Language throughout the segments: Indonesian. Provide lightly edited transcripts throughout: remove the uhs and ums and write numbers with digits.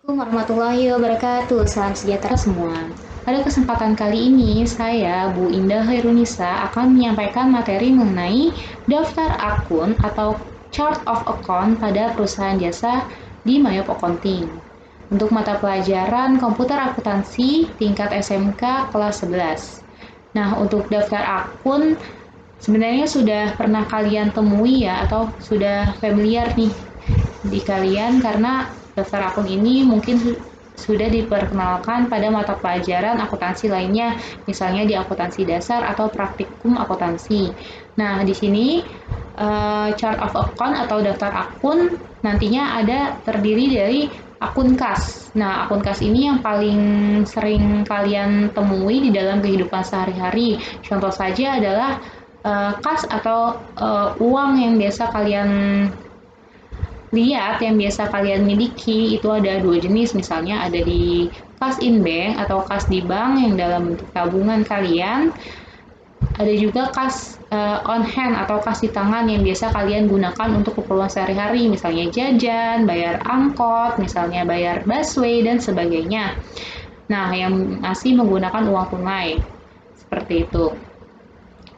Assalamualaikum warahmatullahi wabarakatuh. Salam sejahtera semua. Pada kesempatan kali ini, saya, Bu Indah Hairunisa, akan menyampaikan materi mengenai daftar akun atau chart of account pada perusahaan jasa di Mayop Accounting. Untuk mata pelajaran komputer akuntansi tingkat SMK kelas 11. Nah, untuk daftar akun sebenarnya sudah pernah kalian temui ya, atau sudah familiar nih di kalian karena daftar akun ini mungkin sudah diperkenalkan pada mata pelajaran akuntansi lainnya, misalnya di akuntansi dasar atau praktikum akuntansi. Nah, di sini chart of account atau daftar akun nantinya ada terdiri dari akun kas. Nah, akun kas ini yang paling sering kalian temui di dalam kehidupan sehari-hari. Contoh saja adalah kas atau uang yang biasa kalian lihat, yang biasa kalian miliki itu ada dua jenis, misalnya ada di kas in bank atau kas di bank yang dalam bentuk tabungan kalian, ada juga kas on hand atau kas di tangan yang biasa kalian gunakan untuk keperluan sehari-hari, misalnya jajan, bayar angkot, misalnya bayar busway dan sebagainya. Nah, yang masih menggunakan uang tunai seperti itu.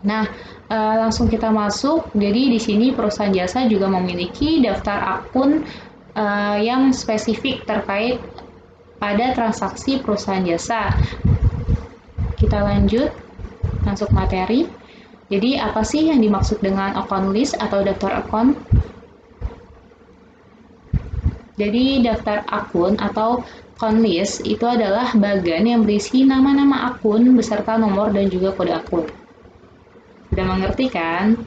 Nah, langsung kita masuk. Jadi di sini perusahaan jasa juga memiliki daftar akun yang spesifik terkait pada transaksi perusahaan jasa. Kita lanjut, masuk materi. Jadi apa sih yang dimaksud dengan account list atau daftar akun? Jadi daftar akun atau account list itu adalah bagan yang berisi nama-nama akun beserta nomor dan juga kode akun. Sudah mengerti kan?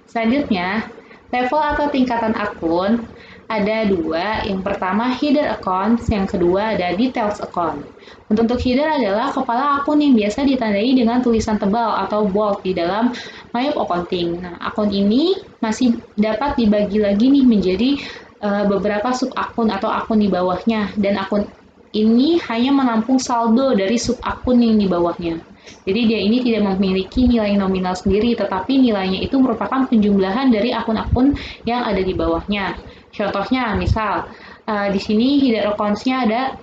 Selanjutnya, level atau tingkatan akun ada dua. Yang pertama header account, yang kedua ada details account. Untuk header adalah kepala akun yang biasa ditandai dengan tulisan tebal atau bold di dalam Mayop Accounting. Nah, akun ini masih dapat dibagi lagi nih menjadi beberapa sub akun atau akun di bawahnya, dan akun ini hanya menampung saldo dari sub akun yang di bawahnya. Jadi dia ini tidak memiliki nilai nominal sendiri, tetapi nilainya itu merupakan penjumlahan dari akun-akun yang ada di bawahnya. Contohnya, misal di sini header accounts-nya ada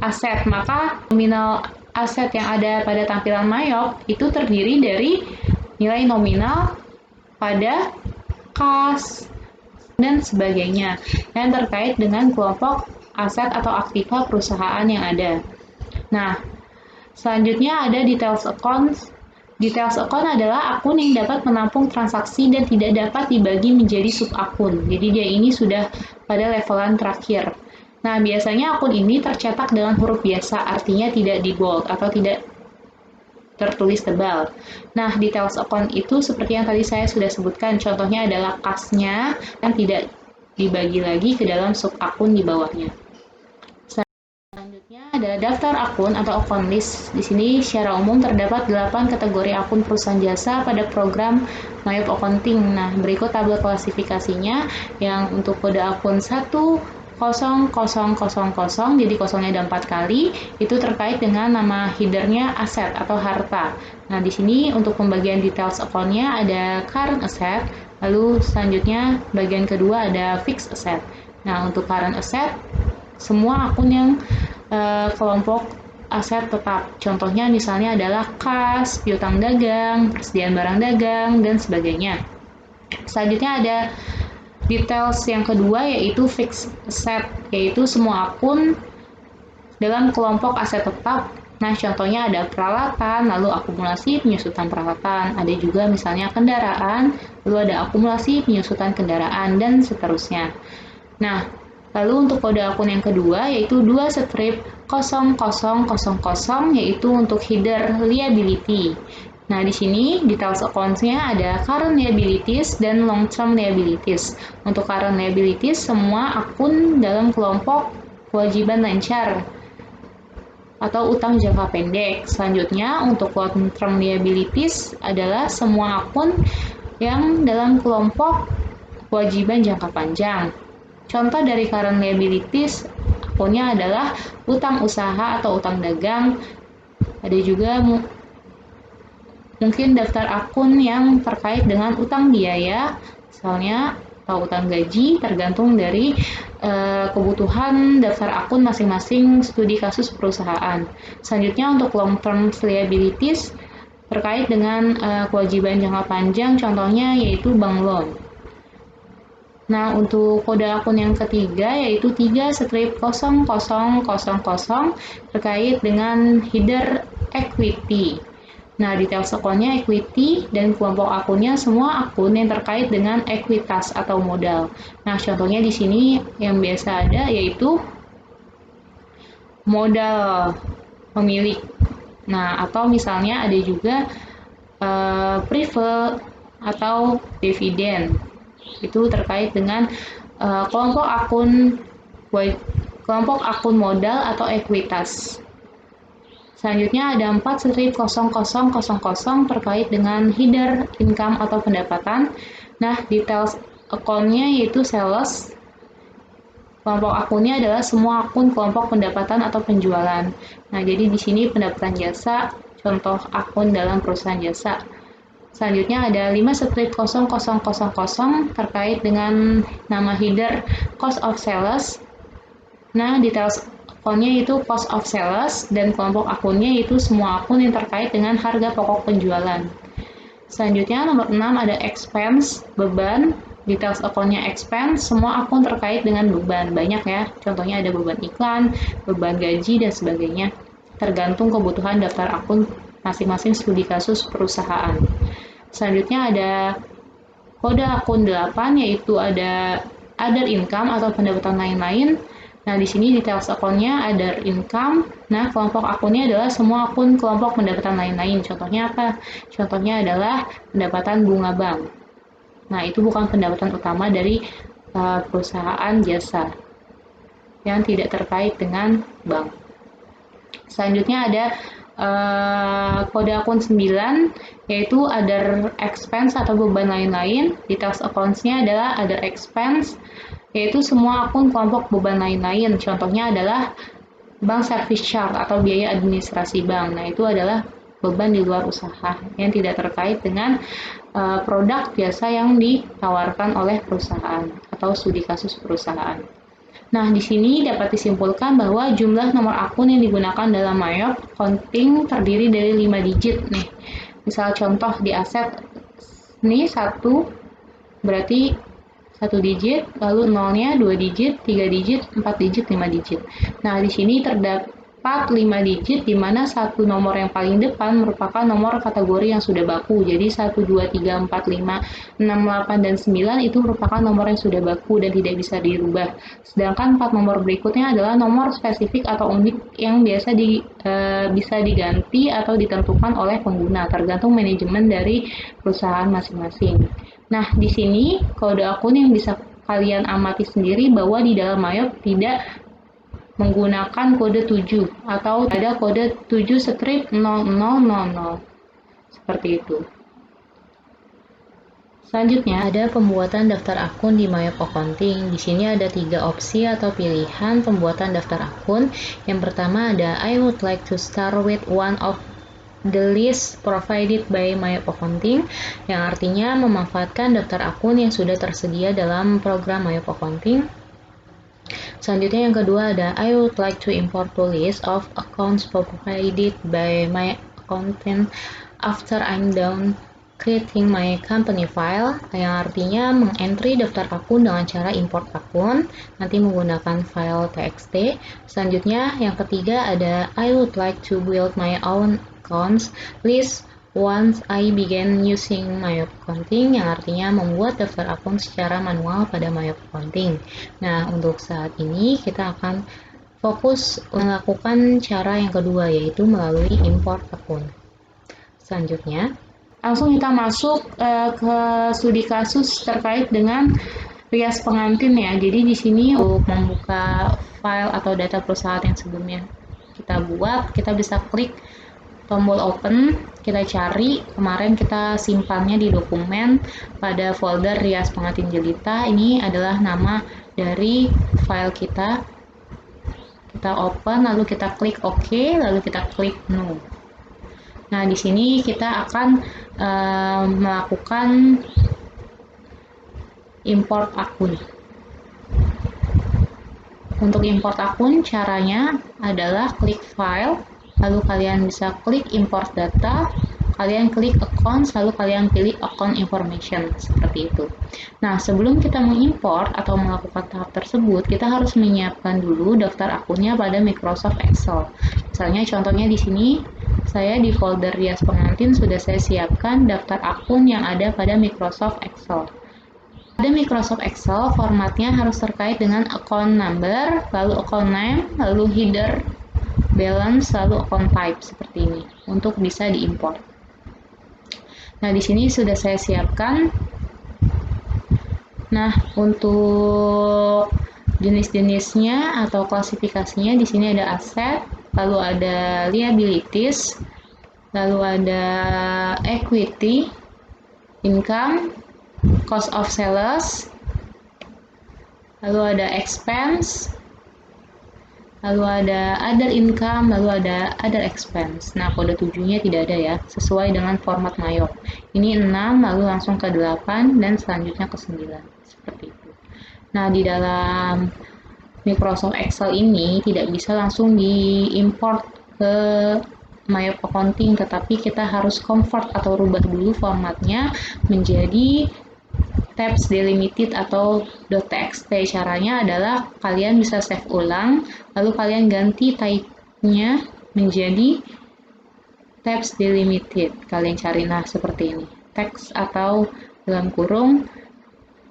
aset, maka nominal aset yang ada pada tampilan Mayop itu terdiri dari nilai nominal pada kas dan sebagainya yang terkait dengan kelompok aset atau aktiva perusahaan yang ada. Nah, selanjutnya ada details account. Details account adalah akun yang dapat menampung transaksi dan tidak dapat dibagi menjadi sub akun. Jadi dia ini sudah pada levelan terakhir. Nah, biasanya akun ini tercetak dengan huruf biasa, artinya tidak di bold atau tidak tertulis tebal. Nah, details account itu seperti yang tadi saya sudah sebutkan, contohnya adalah kasnya yang tidak dibagi lagi ke dalam sub akun di bawahnya. Selanjutnya adalah daftar akun atau account list. Di sini secara umum terdapat 8 kategori akun perusahaan jasa pada program Mayop Accounting. Nah, berikut tabel klasifikasinya yang untuk kode akun 10000, jadi kosongnya ada 4 kali, itu terkait dengan nama headernya aset atau harta. Nah, di sini untuk pembagian details account-nya ada current asset, lalu selanjutnya bagian kedua ada fixed asset. Nah, untuk current asset, semua akun yang kelompok aset tetap. Contohnya misalnya adalah kas, piutang dagang, persediaan barang dagang, dan sebagainya. Selanjutnya ada details yang kedua yaitu fixed asset, yaitu semua akun dalam kelompok aset tetap. Nah, contohnya ada peralatan, lalu akumulasi penyusutan peralatan. Ada juga misalnya kendaraan, lalu ada akumulasi penyusutan kendaraan, dan seterusnya. Nah, lalu untuk kode akun yang kedua yaitu 2 strip 0000, yaitu untuk header liability. Nah, di sini details accounts-nya ada current liabilities dan long term liabilities. Untuk current liabilities, semua akun dalam kelompok kewajiban lancar atau utang jangka pendek. Selanjutnya, untuk long term liabilities adalah semua akun yang dalam kelompok kewajiban jangka panjang. Contoh dari current liabilities akunnya adalah utang usaha atau utang dagang. Ada juga mungkin daftar akun yang terkait dengan utang biaya, misalnya atau utang gaji tergantung dari kebutuhan daftar akun masing-masing studi kasus perusahaan. Selanjutnya untuk long term liabilities terkait dengan kewajiban jangka panjang, contohnya yaitu bank loan. Nah, untuk kode akun yang ketiga yaitu 3/0000 terkait dengan header equity. Nah, details akunnya equity dan kelompok akunnya semua akun yang terkait dengan ekuitas atau modal. Nah, contohnya di sini yang biasa ada yaitu modal pemilik. Nah, atau misalnya ada juga preferred atau dividen. Itu terkait dengan kelompok akun modal atau ekuitas. Selanjutnya ada 4/0000 terkait dengan header income atau pendapatan. Nah, details akunnya yaitu sales. Kelompok akunnya adalah semua akun kelompok pendapatan atau penjualan. Nah, jadi di sini pendapatan jasa, contoh akun dalam perusahaan jasa. Selanjutnya ada 5/0000 terkait dengan nama header cost of sales. Nah, details akunnya itu cost of sales dan kelompok akunnya itu semua akun yang terkait dengan harga pokok penjualan. Selanjutnya nomor 6 ada expense, beban. Details akunnya expense, semua akun terkait dengan beban. Banyak ya, contohnya ada beban iklan, beban gaji, dan sebagainya. Tergantung kebutuhan daftar akun masing-masing studi kasus perusahaan. Selanjutnya ada kode akun 8 yaitu ada other income atau pendapatan lain-lain. Nah, di sini details akunnya other income. Nah, kelompok akunnya adalah semua akun kelompok pendapatan lain-lain. Contohnya apa? Contohnya adalah pendapatan bunga bank. Nah, itu bukan pendapatan utama dari perusahaan jasa yang tidak terkait dengan bank. Selanjutnya ada kode akun 9 yaitu other expense atau beban lain-lain. Details accounts-nya adalah other expense yaitu semua akun kelompok beban lain-lain. Contohnya adalah bank service charge atau biaya administrasi bank. Nah, itu adalah beban di luar usaha yang tidak terkait dengan produk jasa yang ditawarkan oleh perusahaan atau studi kasus perusahaan. Nah, di sini dapat disimpulkan bahwa jumlah nomor akun yang digunakan dalam MyOp accounting terdiri dari 5 digit nih. Misal contoh di aset ini 1 berarti 1 digit, lalu nolnya 2 digit, 3 digit, 4 digit, 5 digit. Nah, di sini terdapat 5 digit di mana satu nomor yang paling depan merupakan nomor kategori yang sudah baku. Jadi 1, 2, 3, 4, 5, 6, 8, dan 9 itu merupakan nomor yang sudah baku dan tidak bisa dirubah. Sedangkan 4 nomor berikutnya adalah nomor spesifik atau unik yang biasa bisa diganti atau ditentukan oleh pengguna, tergantung manajemen dari perusahaan masing-masing. Nah, di sini kode akun yang bisa kalian amati sendiri bahwa di dalam MyOp tidak menggunakan kode 7 atau ada kode 7/0000 seperti itu. Selanjutnya ada pembuatan daftar akun di MyOp Accounting. Di sini ada 3 opsi atau pilihan pembuatan daftar akun. Yang pertama ada I would like to start with one of the list provided by MyOp Accounting, yang artinya memanfaatkan daftar akun yang sudah tersedia dalam program MyOp Accounting. Selanjutnya yang kedua ada I would like to import the list of accounts provided by my accountant after I'm done creating my company file, yang artinya mengentry daftar akun dengan cara import akun, nanti menggunakan file txt. Selanjutnya yang ketiga ada I would like to build my own accounts list once I begin using MyOp Accounting, yang artinya membuat daftar akun secara manual pada MyOp Accounting. Nah, untuk saat ini kita akan fokus melakukan cara yang kedua, yaitu melalui import akun. Selanjutnya, langsung kita masuk ke studi kasus terkait dengan rias pengantin ya. Jadi di sini untuk membuka file atau data perusahaan yang sebelumnya kita buat, kita bisa klik tombol open, kita cari, kemarin kita simpannya di dokumen pada folder rias pengantin jelita. Ini adalah nama dari file kita. Kita open, lalu kita klik OK, lalu kita klik No. Nah, di sini kita akan melakukan import akun. Untuk import akun, caranya adalah klik file, lalu kalian bisa klik import data, kalian klik account, lalu kalian pilih account information, seperti itu. Nah, sebelum kita mengimport atau melakukan tahap tersebut, kita harus menyiapkan dulu daftar akunnya pada Microsoft Excel. Misalnya contohnya di sini, saya di folder rias pengantin sudah saya siapkan daftar akun yang ada pada Microsoft Excel. Pada Microsoft Excel, formatnya harus terkait dengan account number, lalu account name, lalu header, balance, lalu account type, seperti ini, untuk bisa diimport. Nah, di sini sudah saya siapkan. Nah, untuk jenis-jenisnya atau klasifikasinya, di sini ada aset, lalu ada liabilities, lalu ada equity, income, cost of sales, lalu ada expense, lalu ada other income, lalu ada other expense. Nah, kode 7-nya tidak ada ya, sesuai dengan format Mayop. Ini 6, lalu langsung ke 8, dan selanjutnya ke 9. Seperti itu. Nah, di dalam Microsoft Excel ini tidak bisa langsung diimport ke Mayop Accounting, tetapi kita harus convert atau rubah dulu formatnya menjadi tabs delimited atau .txt. Caranya adalah kalian bisa save ulang, lalu kalian ganti type-nya menjadi tabs delimited. Kalian cari seperti ini, text atau dalam kurung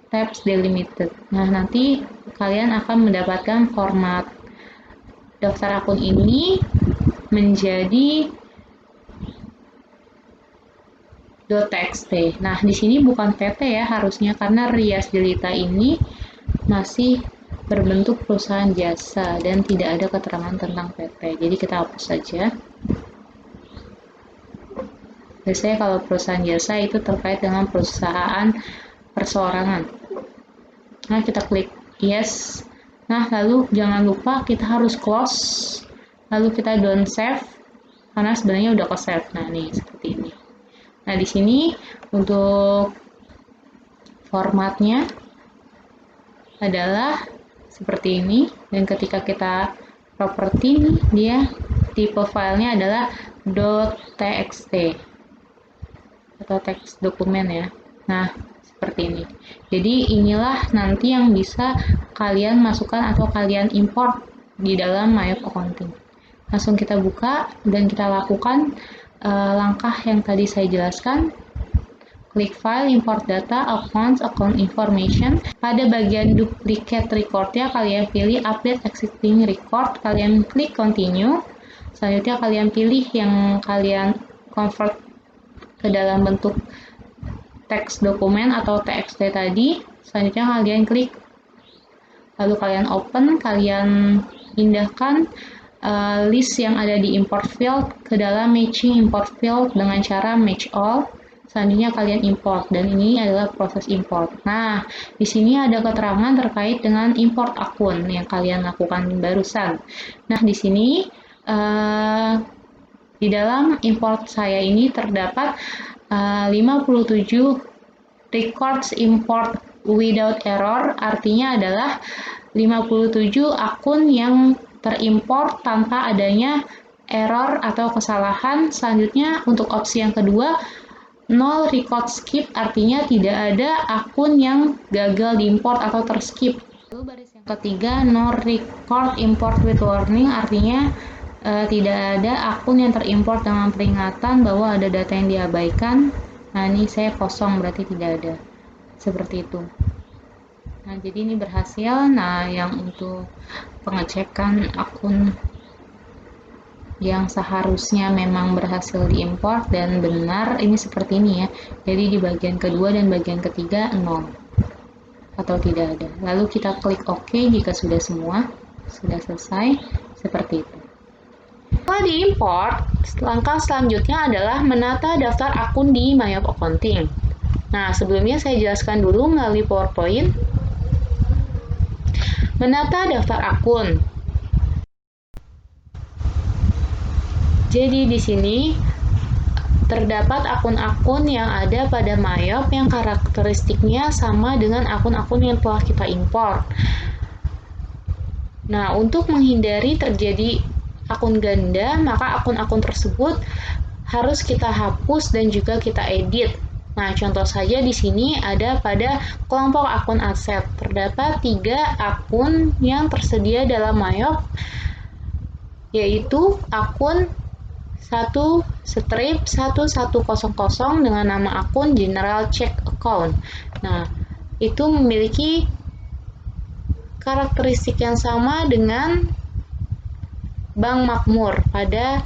tabs delimited. Nah, nanti kalian akan mendapatkan format daftar akun ini menjadi .txt. Nah, di sini bukan PT ya harusnya, karena Rias Jelita ini masih berbentuk perusahaan jasa dan tidak ada keterangan tentang PT. Jadi kita hapus saja. Biasanya kalau perusahaan jasa itu terkait dengan perusahaan perseorangan. Nah, kita klik yes. Nah, lalu jangan lupa kita harus close. Lalu kita don't save karena sebenarnya udah ke save. Nah, nih seperti ini. Nah, di sini untuk formatnya adalah seperti ini, dan ketika kita properti nih, dia tipe filenya adalah .txt atau teks dokumen ya. Nah, seperti ini. Jadi inilah nanti yang bisa kalian masukkan atau kalian import di dalam Mayop Accounting. Langsung kita buka dan kita lakukan langkah yang tadi saya jelaskan. Klik file, import data, accounts, account information. Pada bagian duplicate record-nya, kalian pilih update existing record, kalian klik continue. Selanjutnya kalian pilih yang kalian convert ke dalam bentuk teks dokumen atau txt tadi. Selanjutnya kalian klik, lalu kalian open, kalian pindahkan list yang ada di import field ke dalam matching import field dengan cara match all. Selanjutnya kalian import, dan ini adalah proses import. Nah, di sini ada keterangan terkait dengan import akun yang kalian lakukan barusan. Nah, di sini di dalam import saya ini terdapat 57 records import without error, artinya adalah 57 akun yang terimport tanpa adanya error atau kesalahan. Selanjutnya untuk opsi yang kedua, 0 record skip, artinya tidak ada akun yang gagal diimport atau terskip. Lalu baris yang ketiga, no record import with warning, artinya tidak ada akun yang terimport dengan peringatan bahwa ada data yang diabaikan. Nah, ini saya kosong, berarti tidak ada. Seperti itu. Nah, jadi ini berhasil. Nah, yang untuk pengecekan akun yang seharusnya memang berhasil diimport dan benar, ini seperti ini ya. Jadi di bagian kedua dan bagian ketiga 0 atau tidak ada. Lalu kita klik OK jika sudah semua sudah selesai, seperti itu. Setelah diimport, langkah selanjutnya adalah menata daftar akun di Mayop Accounting. Nah, sebelumnya saya jelaskan dulu melalui PowerPoint. Menata daftar akun. Jadi di sini terdapat akun-akun yang ada pada Mayop yang karakteristiknya sama dengan akun-akun yang telah kita import. Nah, untuk menghindari terjadi akun ganda, maka akun-akun tersebut harus kita hapus dan juga kita edit. Nah, contoh saja di sini ada pada kelompok akun aset. Terdapat 3 akun yang tersedia dalam Mayop, yaitu akun 1/1100 dengan nama akun General Check Account. Nah, itu memiliki karakteristik yang sama dengan Bank Makmur pada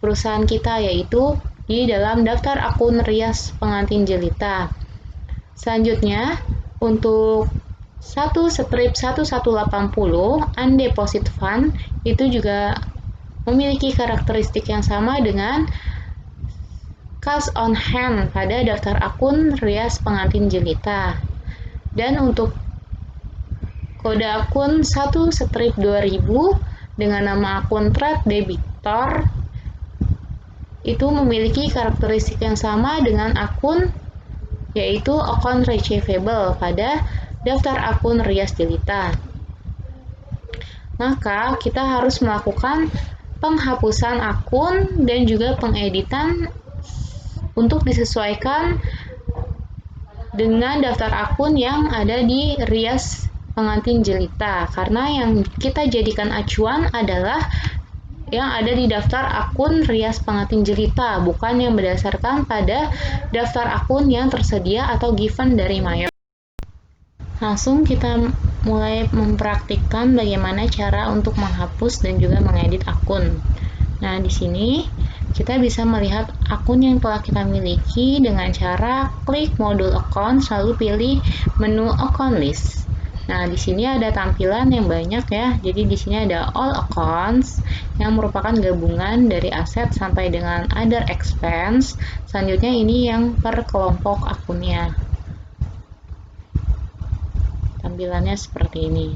perusahaan kita, yaitu di dalam daftar akun rias pengantin jelita. Selanjutnya, untuk 1/1180 undeposit fund itu juga memiliki karakteristik yang sama dengan cash on hand pada daftar akun rias pengantin jelita. Dan untuk kode akun 1/2000 dengan nama akun trade debitor itu memiliki karakteristik yang sama dengan akun, yaitu account receivable pada daftar akun rias jelita. Maka kita harus melakukan penghapusan akun dan juga pengeditan untuk disesuaikan dengan daftar akun yang ada di rias pengantin jelita, karena yang kita jadikan acuan adalah yang ada di daftar akun rias pengantin jelita, bukan yang berdasarkan pada daftar akun yang tersedia atau given dari Mayop. Langsung kita mulai mempraktikkan bagaimana cara untuk menghapus dan juga mengedit akun. Nah, di sini kita bisa melihat akun yang telah kita miliki dengan cara klik modul account, lalu pilih menu account list. Nah, di sini ada tampilan yang banyak ya. Jadi di sini ada all accounts yang merupakan gabungan dari aset sampai dengan other expense. Selanjutnya ini yang per kelompok akunnya. Tampilannya seperti ini.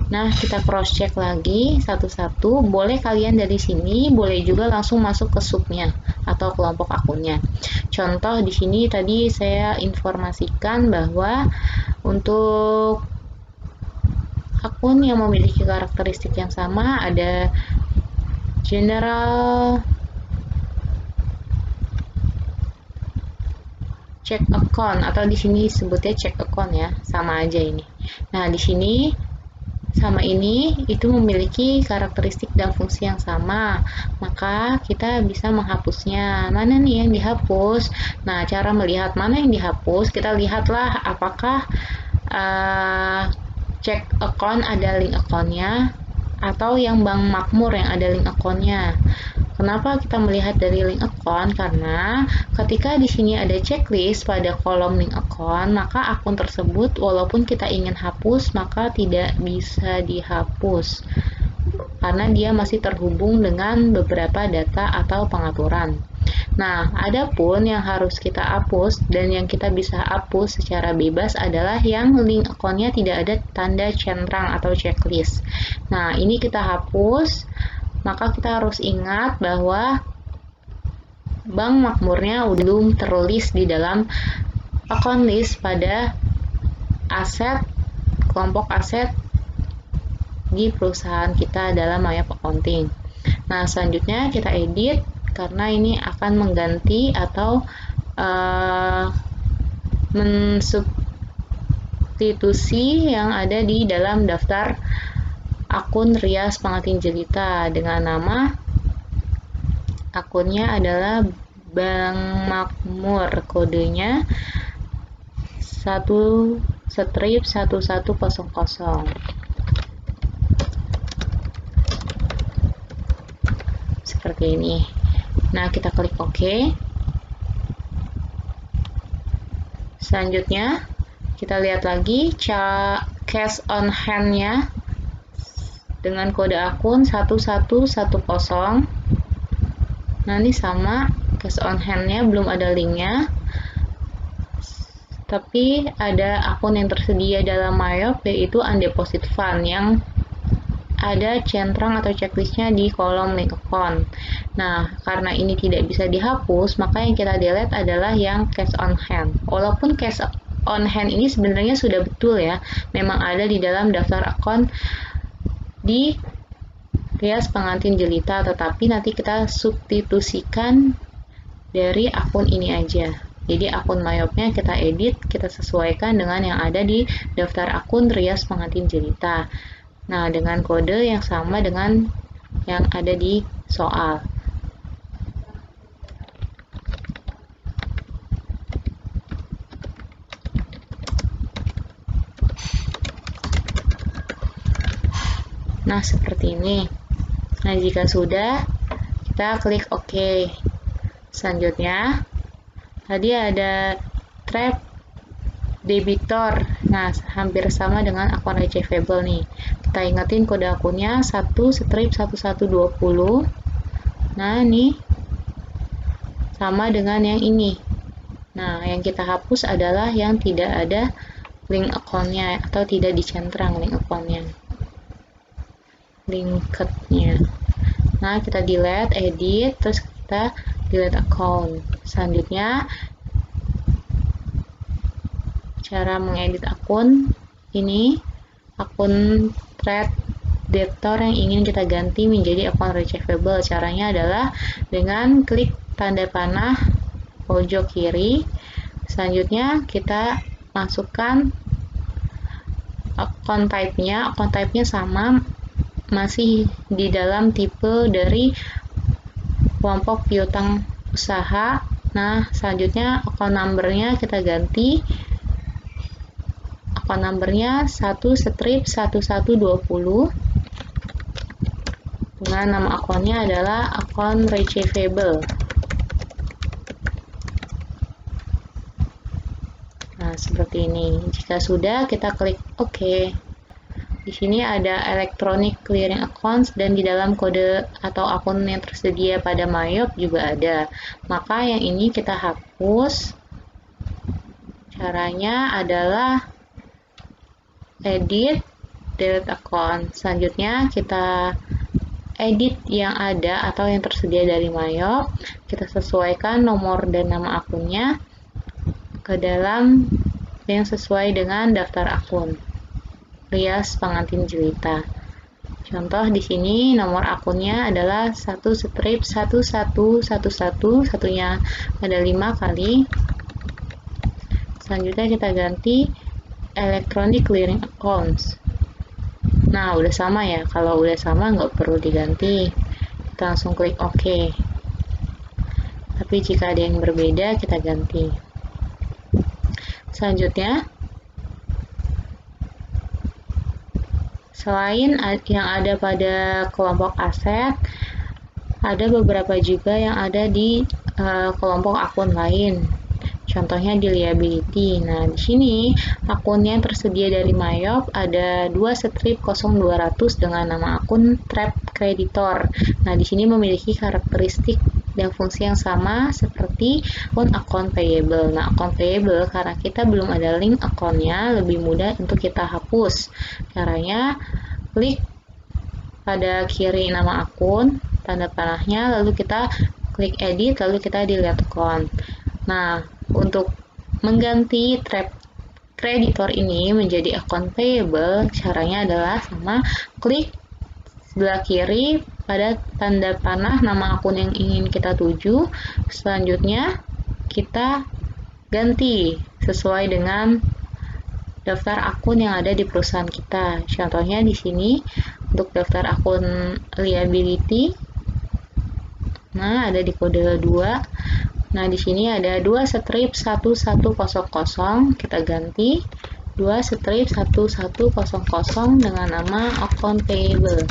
Nah, kita cross check lagi satu-satu. Boleh kalian dari sini, boleh juga langsung masuk ke subnya atau kelompok akunnya. Contoh di sini tadi saya informasikan bahwa untuk akun yang memiliki karakteristik yang sama ada General Check Account, atau di sini sebutnya check account ya, sama aja ini. Nah, di sini sama ini itu memiliki karakteristik dan fungsi yang sama, maka kita bisa menghapusnya. Mana nih yang dihapus? Nah, cara melihat mana yang dihapus, kita lihatlah apakah check account ada link accountnya atau yang Bank Makmur yang ada link accountnya. Kenapa kita melihat dari link account? Karena ketika di sini ada checklist pada kolom link account, maka akun tersebut walaupun kita ingin hapus, maka tidak bisa dihapus karena dia masih terhubung dengan beberapa data atau pengaturan. Nah, adapun yang harus kita hapus dan yang kita bisa hapus secara bebas adalah yang link account-nya tidak ada tanda centang atau checklist. Nah, ini kita hapus, maka kita harus ingat bahwa Bank Makmurnya belum terlist di dalam account list pada aset, kelompok aset di perusahaan kita dalam Mayop Accounting. Nah, selanjutnya kita edit karena ini akan mengganti atau mensubstitusi yang ada di dalam daftar akun rias pengantin jelita dengan nama akunnya adalah Bank Makmur, kodenya 1/1100. Seperti ini. Nah, kita klik OK. Selanjutnya, kita lihat lagi cash on hand-nya dengan kode akun 1110. Nah, ini sama, cash on hand-nya belum ada link-nya. Tapi ada akun yang tersedia dalam Mayop, yaitu undeposit fund yang ada centang atau checklistnya di kolom link account. Nah, karena ini tidak bisa dihapus, maka yang kita delete adalah yang cash on hand. Walaupun cash on hand ini sebenarnya sudah betul ya, memang ada di dalam daftar akun di Rias Pengantin Jelita, tetapi nanti kita substitusikan dari akun ini aja. Jadi akun Myopnya kita edit, kita sesuaikan dengan yang ada di daftar akun Rias Pengantin Jelita. Nah, dengan kode yang sama dengan yang ada di soal. Nah, seperti ini. Nah, jika sudah, kita klik OK. Selanjutnya, tadi ada trap debitor. Nah, hampir sama dengan akun receivable nih. Kita ingetin kode akunnya 1/1120. Nah, ini sama dengan yang ini. Nah, yang kita hapus adalah yang tidak ada link akunnya atau tidak dicentrang link akunnya. Linkednya. Nah, kita delete, edit, terus kita delete account. Selanjutnya, cara mengedit akun ini, akun trade debtor yang ingin kita ganti menjadi akun receivable. Caranya adalah dengan klik tanda panah pojok kiri. Selanjutnya, kita masukkan akun type-nya. Akun type-nya sama, masih di dalam tipe dari kelompok piutang usaha. Nah, selanjutnya akun number-nya kita ganti. Akun number-nya 1/1120 dengan nama akunnya adalah akun receivable. Nah, seperti ini. Jika sudah, kita klik OK. Di sini ada electronic clearing accounts dan di dalam kode atau akun yang tersedia pada Myop juga ada. Maka yang ini kita hapus. Caranya adalah edit, delete account. Selanjutnya kita edit yang ada atau yang tersedia dari Myop. Kita sesuaikan nomor dan nama akunnya ke dalam yang sesuai dengan daftar akun Rias Pengantin Jelita. Contoh di sini nomor akunnya adalah 1/1111, satunya ada 5 kali. Selanjutnya kita ganti electronic clearing accounts. Nah, udah sama ya. Kalau udah sama nggak perlu diganti. Kita langsung klik OK. Tapi jika ada yang berbeda, kita ganti. Selanjutnya, selain yang ada pada kelompok aset, ada beberapa juga yang ada di kelompok akun lain. Contohnya di liability. Nah, di sini akun yang tersedia dari Myop ada 2/0200 dengan nama akun trap creditor. Nah, di sini memiliki karakteristik dan fungsi yang sama seperti akun payable. Nah, akun payable karena kita belum ada link akunnya, lebih mudah untuk kita hapus. Caranya klik pada kiri nama akun, tanda panahnya, lalu kita klik edit, lalu kita delete account. Nah, untuk mengganti trap creditor ini menjadi akun payable, caranya adalah sama, klik sebelah kiri pada tanda panah nama akun yang ingin kita tuju. Selanjutnya, kita ganti sesuai dengan daftar akun yang ada di perusahaan kita. Contohnya di sini untuk daftar akun liability. Nah, ada di kode 2. Nah, di sini ada 2/1100, kita ganti 2/1100 dengan nama account payable.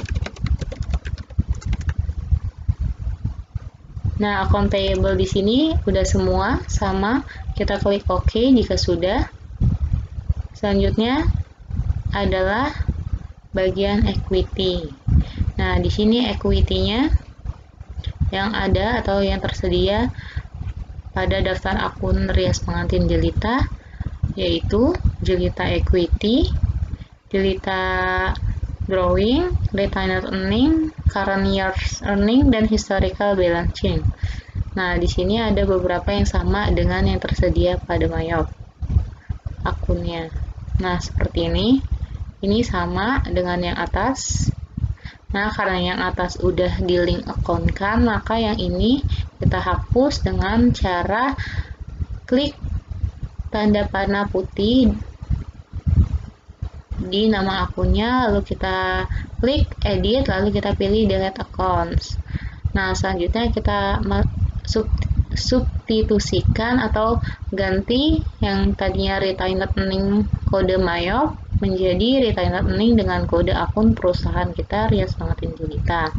Nah, account payable di sini udah semua sama, kita klik OK jika sudah. Selanjutnya adalah bagian equity. Nah, di sini equity-nya yang ada atau yang tersedia pada daftar akun Rias Pengantin Jelita, yaitu Jelita Equity, Jelita drawing, retained earning, current year's earning, dan historical balancing. Nah, di sini ada beberapa yang sama dengan yang tersedia pada Mayop akunnya. Nah, seperti ini. Ini sama dengan yang atas. Nah, karena yang atas udah di link account kan, maka yang ini kita hapus dengan cara klik tanda panah putih di nama akunnya, lalu kita klik edit, lalu kita pilih delete accounts. Nah, selanjutnya kita substitusikan atau ganti yang tadinya retained earning kode Mayop menjadi retained earning dengan kode akun perusahaan kita, Rias Pengantin Jelita.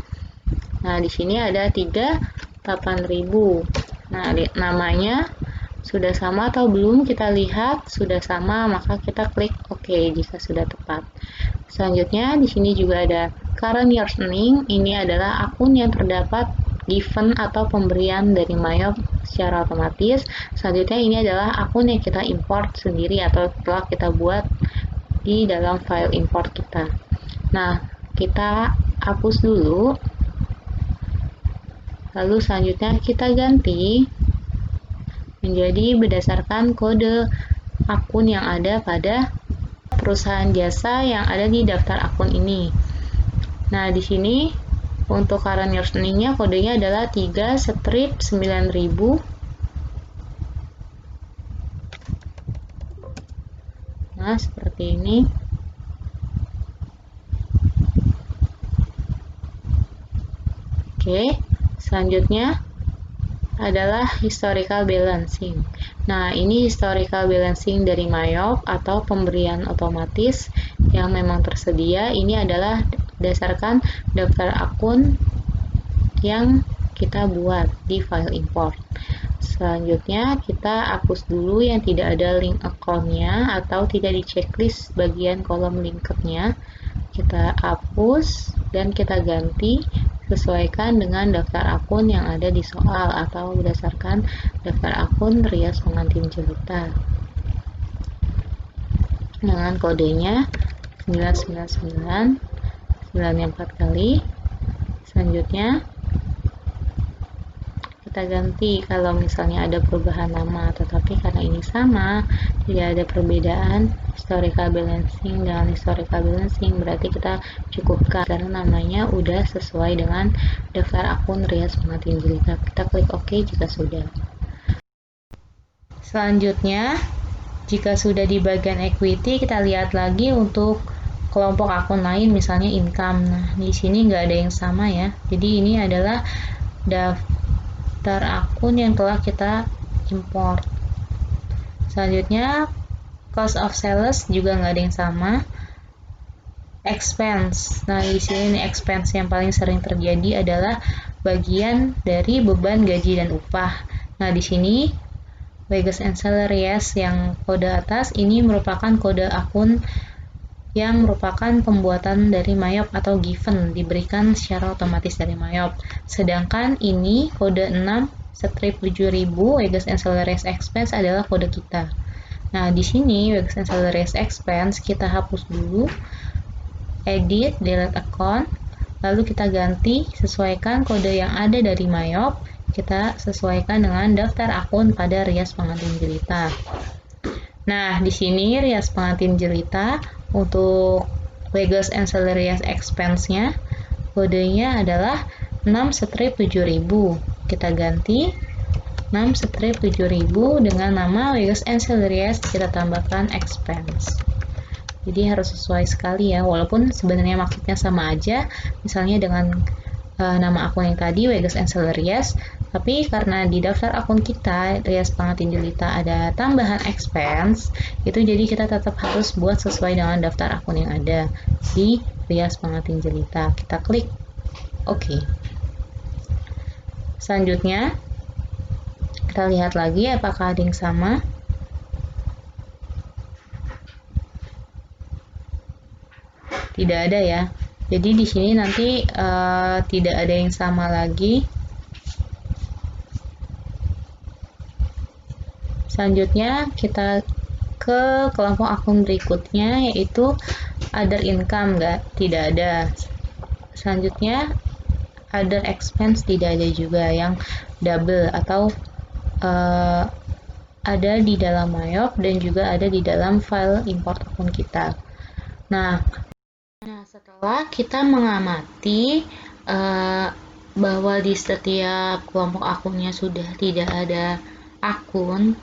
Nah, di sini ada 38.000. Nah, namanya sudah sama atau belum? Kita lihat sudah sama, maka kita klik OK jika sudah tepat. Selanjutnya di sini juga ada current year's earning. Ini adalah akun yang terdapat given atau pemberian dari Mayop secara otomatis. Selanjutnya ini adalah akun yang kita import sendiri atau telah kita buat di dalam file import kita. Nah, kita hapus dulu. Lalu selanjutnya kita ganti menjadi berdasarkan kode akun yang ada pada perusahaan jasa yang ada di daftar akun ini. Nah, di sini untuk current year's earning-nya kodenya adalah 3/9000. Nah, seperti ini. Oke, selanjutnya adalah historical balancing. Nah, ini historical balancing dari Mayop atau pemberian otomatis yang memang tersedia. Ini adalah berdasarkan daftar akun yang kita buat di file import. Selanjutnya, kita hapus dulu yang tidak ada link account-nya atau tidak di checklist bagian kolom linked-nya. Kita hapus dan kita ganti sesuaikan dengan daftar akun yang ada di soal atau berdasarkan daftar akun Rias Pengantin Jelita dengan kodenya 999 9 4 kali. Selanjutnya kita ganti kalau misalnya ada perubahan nama, tetapi karena ini sama, tidak ada perbedaan historical balancing dengan historical balancing, berarti kita cukupkan karena namanya udah sesuai dengan daftar akun Rias Pengantin Jelita. Kita klik OK jika sudah. Selanjutnya, jika sudah di bagian equity, kita lihat lagi untuk kelompok akun lain, misalnya income. Nah, di sini nggak ada yang sama ya. Jadi ini adalah daftar akun yang telah kita import. Selanjutnya, cost of sales juga nggak ada yang sama. Expense. Nah, di sini expense yang paling sering terjadi adalah bagian dari beban gaji dan upah. Nah, di sini wages and salaries yang kode atas ini merupakan kode akun yang merupakan pembuatan dari Mayop atau given, diberikan secara otomatis dari Mayop. Sedangkan ini kode 6/7000 wages and salaries expense adalah kode kita. Nah, di sini wages and salaries expense kita hapus dulu, edit, delete account, lalu kita ganti sesuaikan kode yang ada dari Mayop, kita sesuaikan dengan daftar akun pada Rias Pengantin Jelita. Nah, di sini Rias Pengantin Jelita untuk wages and salaries expense-nya kodenya adalah 6/7000. Kita ganti 6/7000 dengan nama wages and salaries, kita tambahkan expense. Jadi harus sesuai sekali ya, walaupun sebenarnya maksudnya sama aja, misalnya dengan nama akun yang tadi wages and salaries, tapi karena di daftar akun kita Rias Pengantin Jelita ada tambahan expense, itu jadi kita tetap harus buat sesuai dengan daftar akun yang ada di Rias Pengantin Jelita. Kita klik OK. Selanjutnya kita lihat lagi apakah ada yang sama. Tidak ada ya. Jadi di sini nanti tidak ada yang sama lagi. Selanjutnya kita ke kelompok akun berikutnya, yaitu Other income tidak ada. Selanjutnya other expense tidak ada juga, yang double atau ada di dalam Mayop dan juga ada di dalam file import akun kita. Nah, setelah kita mengamati bahwa di setiap kelompok akunnya sudah tidak ada akun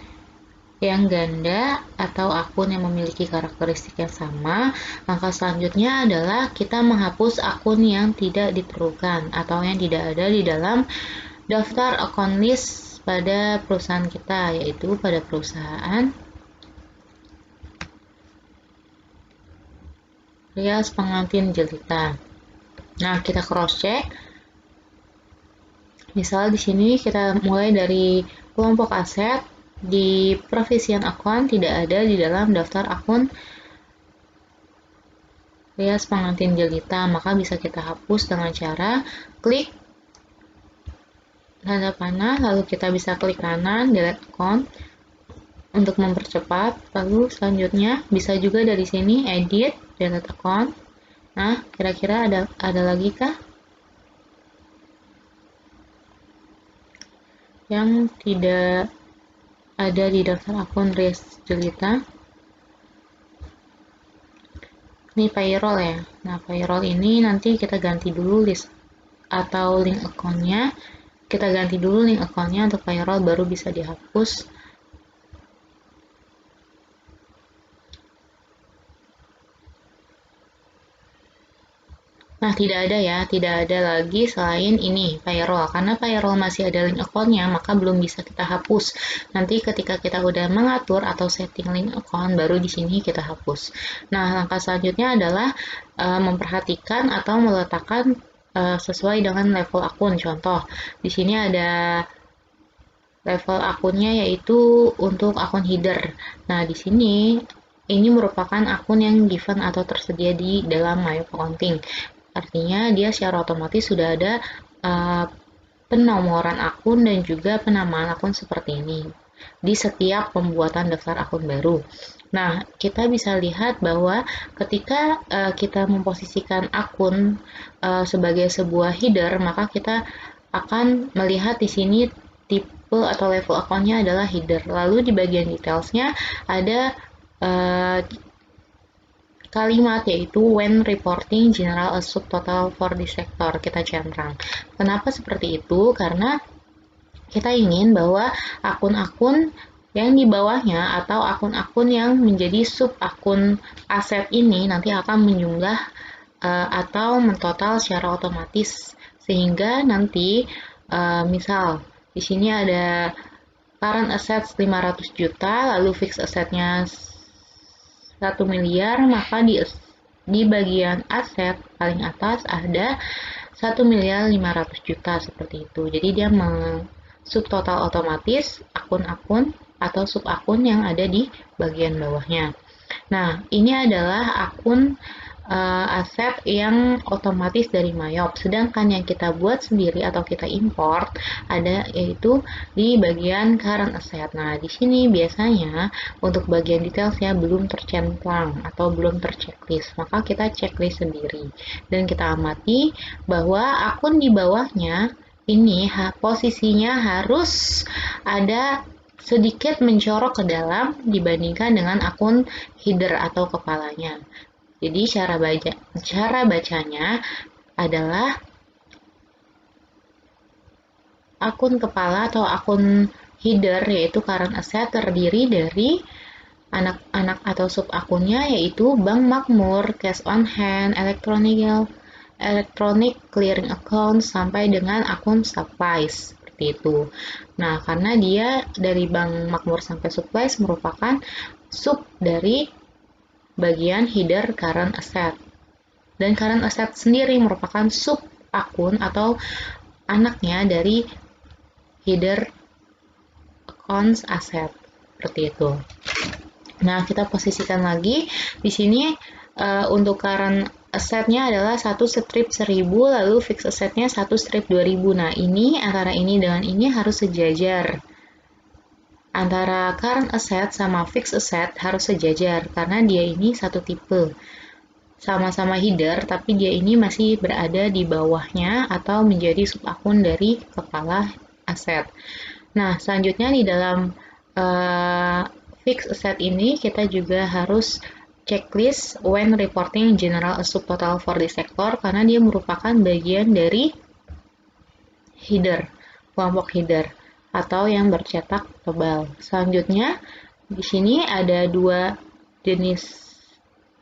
yang ganda atau akun yang memiliki karakteristik yang sama, langkah selanjutnya adalah kita menghapus akun yang tidak diperlukan atau yang tidak ada di dalam daftar account list pada perusahaan kita, yaitu pada perusahaan Rias Pengantin Jelita. Nah, kita cross check. Misal di sini kita mulai dari kelompok aset, di provision account tidak ada di dalam daftar akun Rias Pengantin Jelita, maka bisa kita hapus dengan cara klik tanda panah, lalu kita bisa klik kanan delete account untuk mempercepat. Lalu selanjutnya bisa juga dari sini edit delete account. Nah, kira-kira ada lagi kah yang tidak ada di daftar akun Rias Jelita? Ini payroll ya. Nah, payroll ini nanti kita ganti dulu list atau link account-nya. Kita ganti dulu link account-nya untuk payroll, baru bisa dihapus. Nah, tidak ada ya, tidak ada lagi selain ini, payroll. Karena payroll masih ada link account-nya, maka belum bisa kita hapus. Nanti ketika kita udah mengatur atau setting link account, baru di sini kita hapus. Nah, langkah selanjutnya adalah memperhatikan atau meletakkan sesuai dengan level akun. Contoh, di sini ada level akunnya yaitu untuk akun header. Nah, di sini ini merupakan akun yang given atau tersedia di dalam My Accounting. Artinya dia secara otomatis sudah ada penomoran akun dan juga penamaan akun seperti ini di setiap pembuatan daftar akun baru. Nah, kita bisa lihat bahwa ketika kita memposisikan akun sebagai sebuah header, maka kita akan melihat di sini tipe atau level akunnya adalah header. Lalu di bagian detailsnya ada kalimat yaitu when reporting general a subtotal for the sector, kita centang. Kenapa seperti itu? Karena kita ingin bahwa akun-akun yang di bawahnya atau akun-akun yang menjadi sub akun aset ini nanti akan menjumlah atau mentotal secara otomatis, sehingga nanti misal di sini ada current assets 500 juta, lalu fixed assetnya 1 miliar, maka di bagian aset paling atas ada 1 miliar 500 juta seperti itu. Jadi dia subtotal otomatis akun-akun atau sub akun yang ada di bagian bawahnya. Nah, ini adalah akun aset yang otomatis dari Mayop. Sedangkan yang kita buat sendiri atau kita import ada yaitu di bagian current asset. Nah, di sini biasanya untuk bagian detailsnya belum tercentang atau belum terchecklist. Maka kita checklist sendiri dan kita amati bahwa akun di bawahnya ini posisinya harus ada sedikit mencorok ke dalam dibandingkan dengan akun header atau kepalanya. Jadi cara bacanya adalah akun kepala atau akun header yaitu current asset terdiri dari anak-anak atau sub akunnya yaitu Bank Makmur, cash on hand, electronic clearing account sampai dengan akun supplies seperti itu. Nah, karena dia dari Bank Makmur sampai supplies merupakan sub dari bagian header current asset. Dan current asset sendiri merupakan sub akun atau anaknya dari header accounts asset. Seperti itu. Nah, kita posisikan lagi di sini untuk current assetnya adalah 1 strip 1000, lalu fixed assetnya 1 strip 2000. Nah, ini antara ini dengan ini harus sejajar. Antara current asset sama fixed asset harus sejajar karena dia ini satu tipe. sama-sama header, tapi dia ini masih berada di bawahnya atau menjadi subakun dari kepala aset. Nah, selanjutnya di dalam fixed asset ini kita juga harus checklist when reporting general subtotal for the sector karena dia merupakan bagian dari header, kelompok header atau yang bercetak tebal. Selanjutnya di sini ada dua jenis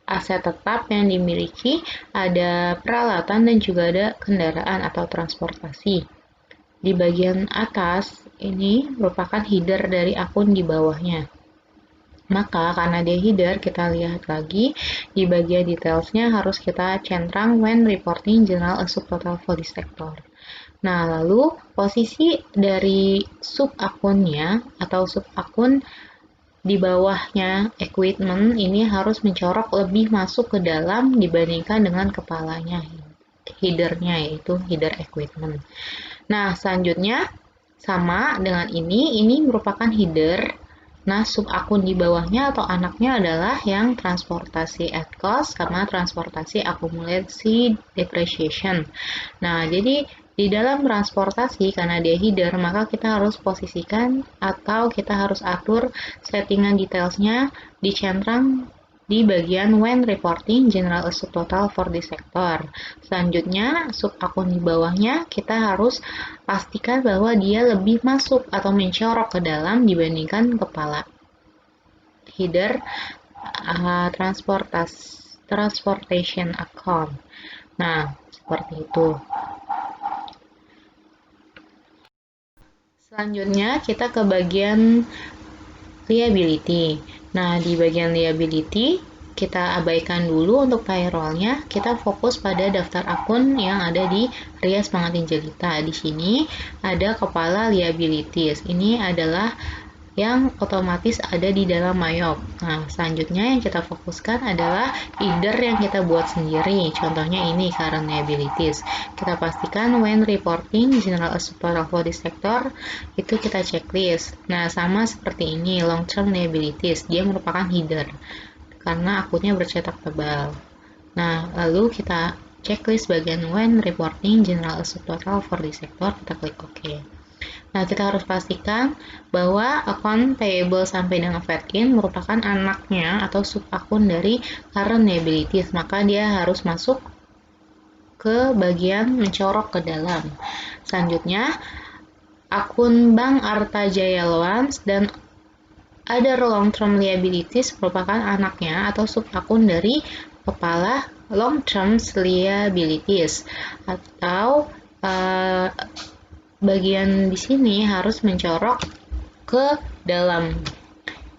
aset tetap yang dimiliki, ada peralatan dan juga ada kendaraan atau transportasi. Di bagian atas ini merupakan header dari akun di bawahnya. Maka karena dia header, kita lihat lagi di bagian detailsnya harus kita centang when reporting general subtotal for this sector. Nah, lalu posisi dari sub akunnya atau sub akun di bawahnya equipment ini harus mencorok lebih masuk ke dalam dibandingkan dengan kepalanya, headernya yaitu header equipment. Nah, selanjutnya sama dengan ini merupakan header. Nah, sub akun di bawahnya atau anaknya adalah yang transportasi at cost sama transportasi akumulasi depreciation. Nah, jadi di dalam transportasi karena dia header, maka kita harus posisikan atau kita harus atur settingan detailsnya dicentang di bagian when reporting general subtotal for the sector. Selanjutnya, sub akun di bawahnya kita harus pastikan bahwa dia lebih masuk atau mencorok ke dalam dibandingkan kepala header transportation account. Nah, seperti itu. Selanjutnya kita ke bagian liability. Nah, di bagian liability kita abaikan dulu untuk payroll-nya, kita fokus pada daftar akun yang ada di Rias Pengantin Jelita. Di sini ada kepala liabilities. Ini adalah yang otomatis ada di dalam Mayop. Nah, selanjutnya yang kita fokuskan adalah header yang kita buat sendiri. Contohnya ini current liabilities. Kita pastikan when reporting general subtotal for this sector itu kita checklist. Nah, sama seperti ini long term liabilities. Dia merupakan header karena akunnya bercetak tebal. Nah, lalu kita checklist bagian when reporting general subtotal for this sector, kita klik OK. Nah, kita harus pastikan bahwa akun payable sampai dengan fed-in merupakan anaknya atau sub akun dari current liabilities, maka dia harus masuk ke bagian mencorok ke dalam. Selanjutnya, akun Bank Arta Jaya Loans dan other long-term liabilities merupakan anaknya atau sub akun dari kepala long-term liabilities atau bagian di sini harus mencorok ke dalam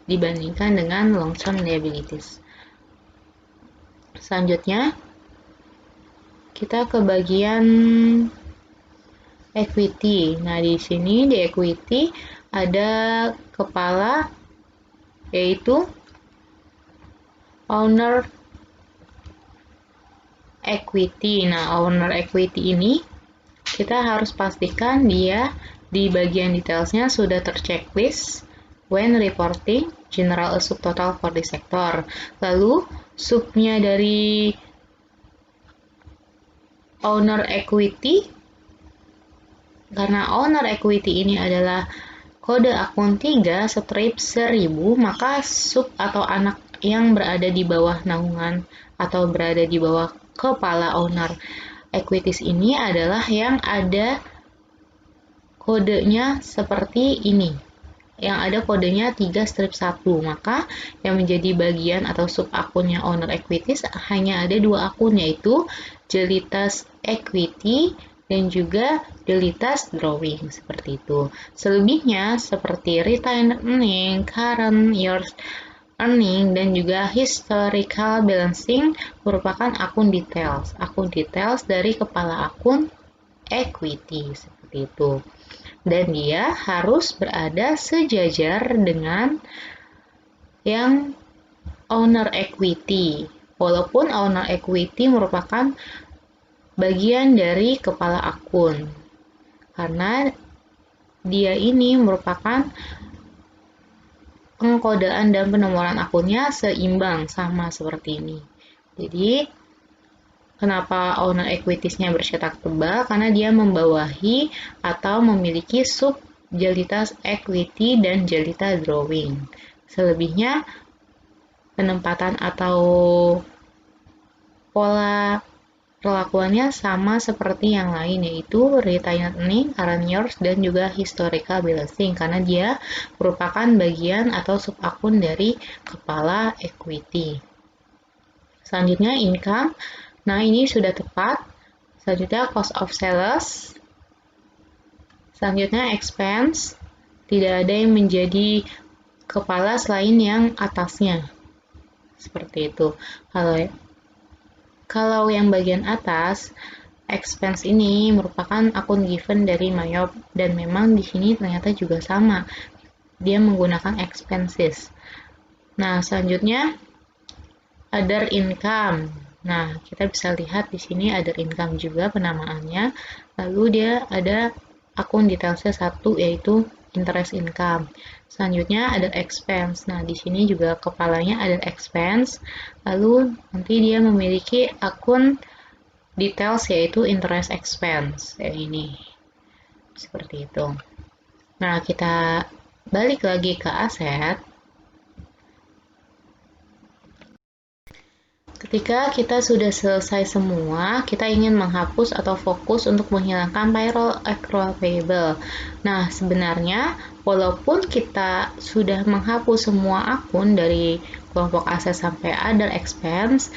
dibandingkan dengan long-term liabilities. Selanjutnya, kita ke bagian equity. Nah, di sini di equity ada kepala yaitu owner equity. Nah, owner equity ini kita harus pastikan dia di bagian detailsnya sudah terchecklist when reporting general subtotal for the sector. Lalu subnya dari owner equity, karena owner equity ini adalah kode akun 3 strip 1000, maka sub atau anak yang berada di bawah naungan atau berada di bawah kepala owner equities ini adalah yang ada kodenya seperti ini. Yang ada kodenya 3 strip 1. Maka yang menjadi bagian atau sub akunnya owner equities hanya ada 2 akun, yaitu Jelitas Equity dan juga Jelitas Drawing, seperti itu. Selebihnya seperti retained earning, current years earning, dan juga historical balancing merupakan akun details dari kepala akun equity, seperti itu. Dan dia harus berada sejajar dengan yang owner equity. Walaupun owner equity merupakan bagian dari kepala akun. Karena dia ini merupakan pengkodaan dan penomoran akunnya seimbang, sama seperti ini. Jadi, Kenapa owner equities-nya bercetak tebal? Karena dia membawahi atau memiliki sub Jelita equity dan Jelita drawing. Selebihnya penempatan atau pola perlakuannya sama seperti yang lain, yaitu retained earning, current years, dan juga historical balancing karena dia merupakan bagian atau sub akun dari kepala equity. Selanjutnya income. Nah, ini sudah tepat. Selanjutnya cost of sales. Selanjutnya expense. Tidak ada yang menjadi kepala selain yang atasnya. Seperti itu. Kalau yang bagian atas, expense ini merupakan akun given dari Mayop dan memang di sini ternyata juga sama. Dia menggunakan expenses. Nah, selanjutnya other income. Nah, kita bisa lihat di sini other income juga penamaannya. Lalu dia ada akun detailsnya satu yaitu interest income. Selanjutnya ada expense. Nah, di sini juga kepalanya ada expense. Lalu nanti dia memiliki akun details yaitu interest expense. Kayak ini. Seperti itu. Nah, kita balik lagi ke aset. Ketika kita sudah selesai semua, kita ingin menghapus atau fokus untuk menghilangkan payroll accrual payable. Nah, sebenarnya walaupun kita sudah menghapus semua akun dari kelompok aset sampai other expense,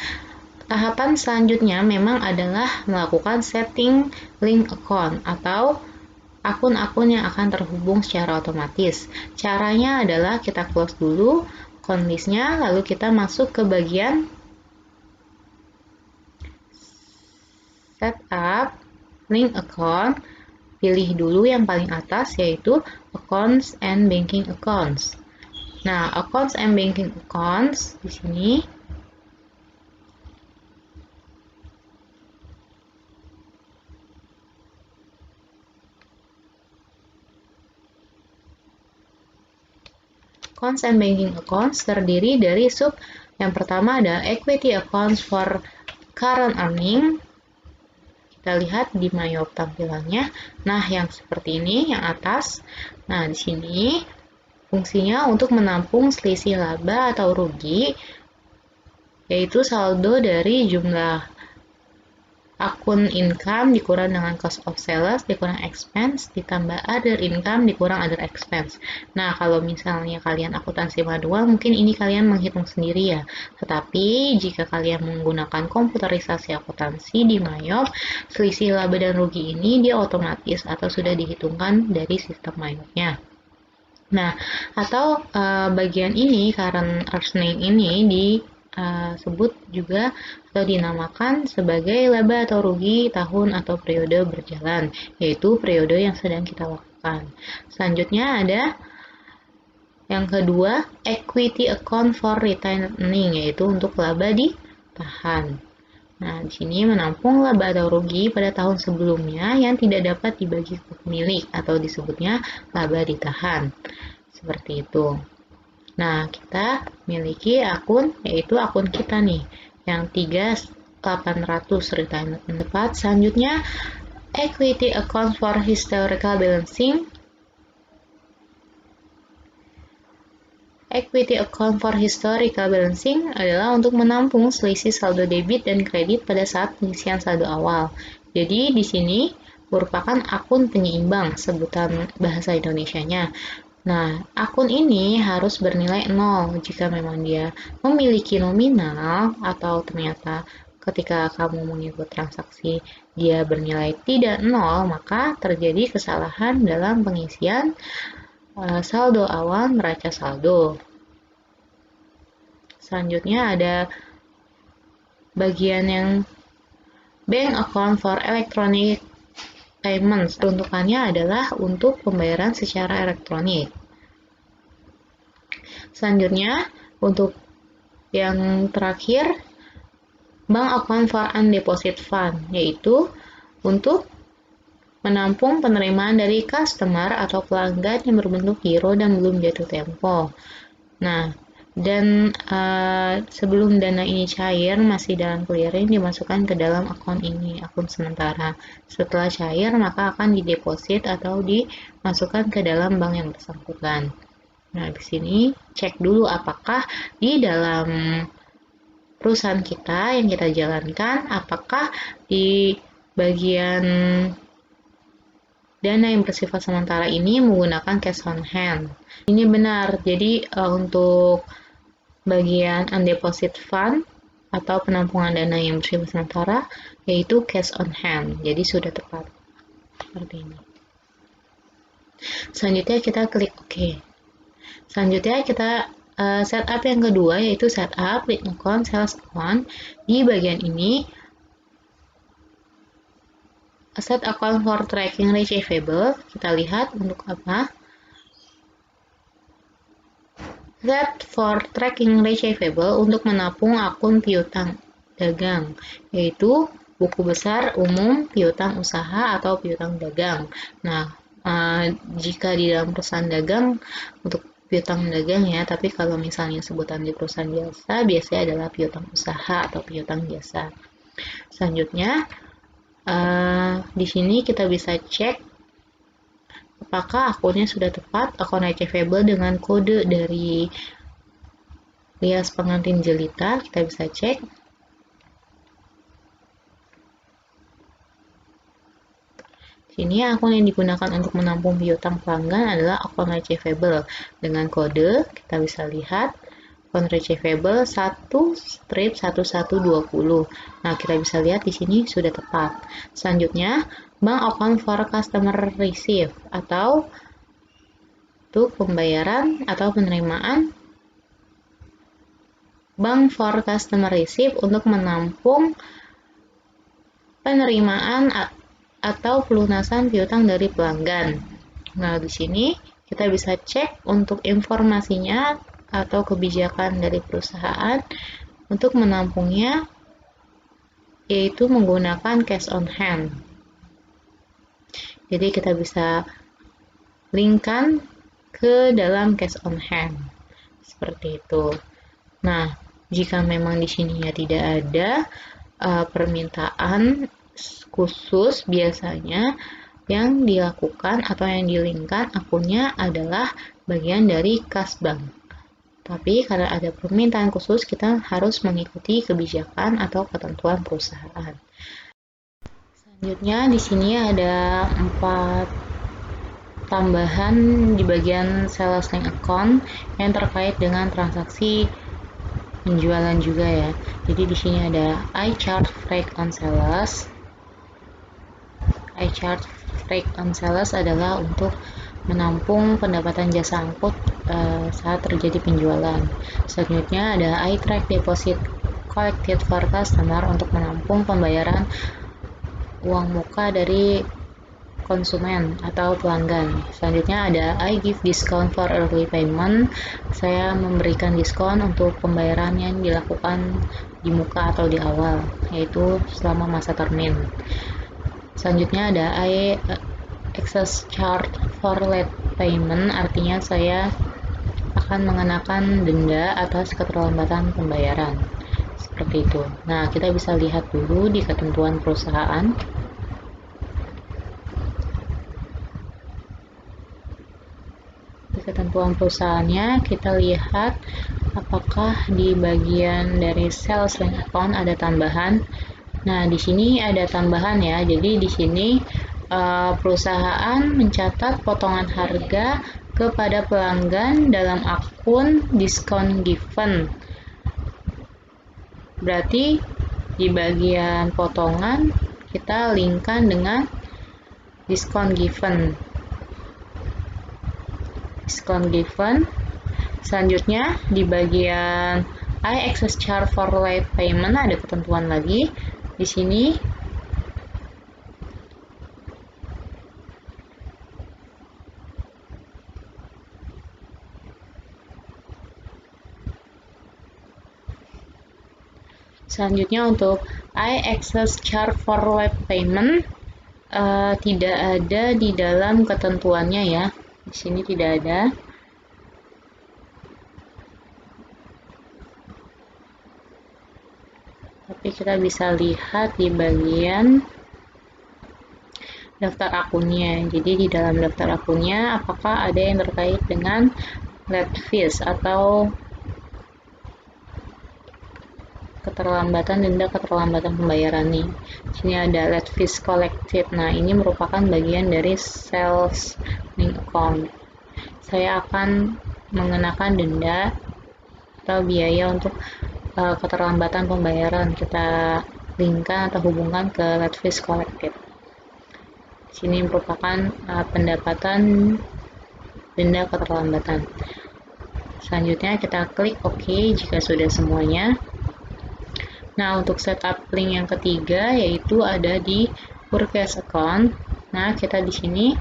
tahapan selanjutnya memang adalah melakukan setting link account atau akun-akun yang akan terhubung secara otomatis. Caranya adalah kita close dulu account list-nya, lalu kita masuk ke bagian Setup link account, pilih dulu yang paling atas yaitu Accounts and Banking Accounts. Nah, Accounts and Banking Accounts di sini Accounts and Banking Accounts terdiri dari sub yang pertama ada Equity Accounts for Current Earning. Kita lihat di Mayop tampilannya. Nah, yang seperti ini, yang atas. Nah, di sini fungsinya untuk menampung selisih laba atau rugi, yaitu saldo dari jumlah akun income dikurang dengan cost of sales dikurang expense ditambah other income dikurang other expense. Nah, kalau misalnya kalian akuntansi manual, mungkin ini kalian menghitung sendiri ya. Tetapi jika kalian menggunakan komputerisasi akuntansi di Mayop, selisih laba dan rugi ini dia otomatis atau sudah dihitungkan dari sistem Mayopnya. Nah, atau bagian ini current earning ini disebut juga atau dinamakan sebagai laba atau rugi tahun atau periode berjalan, yaitu periode yang sedang kita lakukan. Selanjutnya ada yang kedua, equity account for retained earning, yaitu untuk laba ditahan. Nah, di sini menampung laba atau rugi pada tahun sebelumnya yang tidak dapat dibagi ke pemilik atau disebutnya laba ditahan. Seperti itu. Nah, kita miliki akun, yaitu akun kita nih, yang 3800 retained tepat. Selanjutnya, equity account for historical balancing. Equity account for historical balancing adalah untuk menampung selisih saldo debit dan kredit pada saat pengisian saldo awal. Jadi, di sini merupakan akun penyeimbang, sebutan bahasa Indonesianya. Nah, akun ini harus bernilai 0 jika memang dia memiliki nominal atau ternyata ketika kamu mengikut transaksi dia bernilai tidak 0, maka terjadi kesalahan dalam pengisian saldo awal neraca saldo. Selanjutnya ada bagian yang bank account for electronic payments, peruntukannya adalah untuk pembayaran secara elektronik. Selanjutnya, untuk yang terakhir, bank account for undeposit fund, yaitu untuk menampung penerimaan dari customer atau pelanggan yang berbentuk giro dan belum jatuh tempo. Nah, Dan sebelum dana ini cair, masih dalam clearing, dimasukkan ke dalam akun ini, akun sementara. Setelah cair, maka akan dideposit atau dimasukkan ke dalam bank yang bersangkutan. Nah, di sini cek dulu apakah di dalam perusahaan kita yang kita jalankan, apakah di bagian dana yang bersifat sementara ini menggunakan cash on hand. Ini benar, jadi untuk bagian undeposit fund atau penampungan dana yang bersifat sementara yaitu cash on hand, jadi sudah tepat seperti ini. Selanjutnya kita klik OK. Selanjutnya kita setup yang kedua yaitu setup lead account, sales account. Di bagian ini set account for tracking receivable, kita lihat untuk apa. Set for tracking receivable untuk menampung akun piutang dagang, yaitu buku besar umum piutang usaha atau piutang dagang. Nah, jika di dalam perusahaan dagang untuk piutang dagang ya, tapi kalau misalnya sebutan di perusahaan jasa biasanya adalah piutang usaha atau piutang jasa. Selanjutnya, di sini kita bisa cek apakah akunnya sudah tepat, akun receivable dengan kode dari Lias Pengantin Jelita, kita bisa cek. Sini akun yang digunakan untuk menampung piutang pelanggan adalah akun receivable dengan kode, kita bisa lihat akun receivable 1/1120. Nah, kita bisa lihat di sini sudah tepat. Selanjutnya, bank account for customer receive atau untuk pembayaran atau penerimaan bank for customer receive untuk menampung penerimaan atau pelunasan piutang dari pelanggan. Nah, di sini kita bisa cek untuk informasinya atau kebijakan dari perusahaan untuk menampungnya yaitu menggunakan cash on hand. Jadi kita bisa linkkan ke dalam cash on hand seperti itu. Nah, jika memang di sini ya tidak ada permintaan khusus, biasanya yang dilakukan atau yang dilinkkan akunnya adalah bagian dari kas bank. Tapi karena ada permintaan khusus, kita harus mengikuti kebijakan atau ketentuan perusahaan. Selanjutnya di sini ada 4 tambahan di bagian sales link account yang terkait dengan transaksi penjualan juga ya. Jadi di sini ada I charge freight on sales. I charge freight on sales adalah untuk menampung pendapatan jasa angkut saat terjadi penjualan. Selanjutnya ada I track deposit collected for customer untuk menampung pembayaran uang muka dari konsumen atau pelanggan. Selanjutnya ada I give discount for early payment. Saya memberikan diskon untuk pembayaran yang dilakukan di muka atau di awal, yaitu selama masa termin. Selanjutnya ada I excess charge for late payment, artinya saya akan mengenakan denda atas keterlambatan pembayaran. Seperti itu. Nah, kita bisa lihat dulu di ketentuan perusahaan. Di ketentuan perusahaannya, kita lihat apakah di bagian dari sales link account ada tambahan. Nah, di sini ada tambahan ya. Jadi di sini perusahaan mencatat potongan harga kepada pelanggan dalam akun diskon given. Berarti di bagian potongan kita linkkan dengan diskon given. Diskon given. Selanjutnya di bagian I excess charge for late payment ada ketentuan lagi. Di sini selanjutnya untuk I excess charge for late payment tidak ada di dalam ketentuannya ya. Di sini tidak ada. kita bisa lihat di bagian daftar akunnya. Jadi di dalam daftar akunnya apakah ada yang terkait dengan late fees atau denda keterlambatan pembayaran nih. Sini ada late fees collected. Nah, ini merupakan bagian dari sales link account. Saya akan mengenakan denda atau biaya untuk keterlambatan pembayaran. Kita linkkan atau hubungkan ke late fees collected. Sini merupakan pendapatan denda keterlambatan. Selanjutnya kita klik OK jika sudah semuanya. Nah, untuk setup link yang ketiga yaitu ada di purchase account. Nah, kita di sini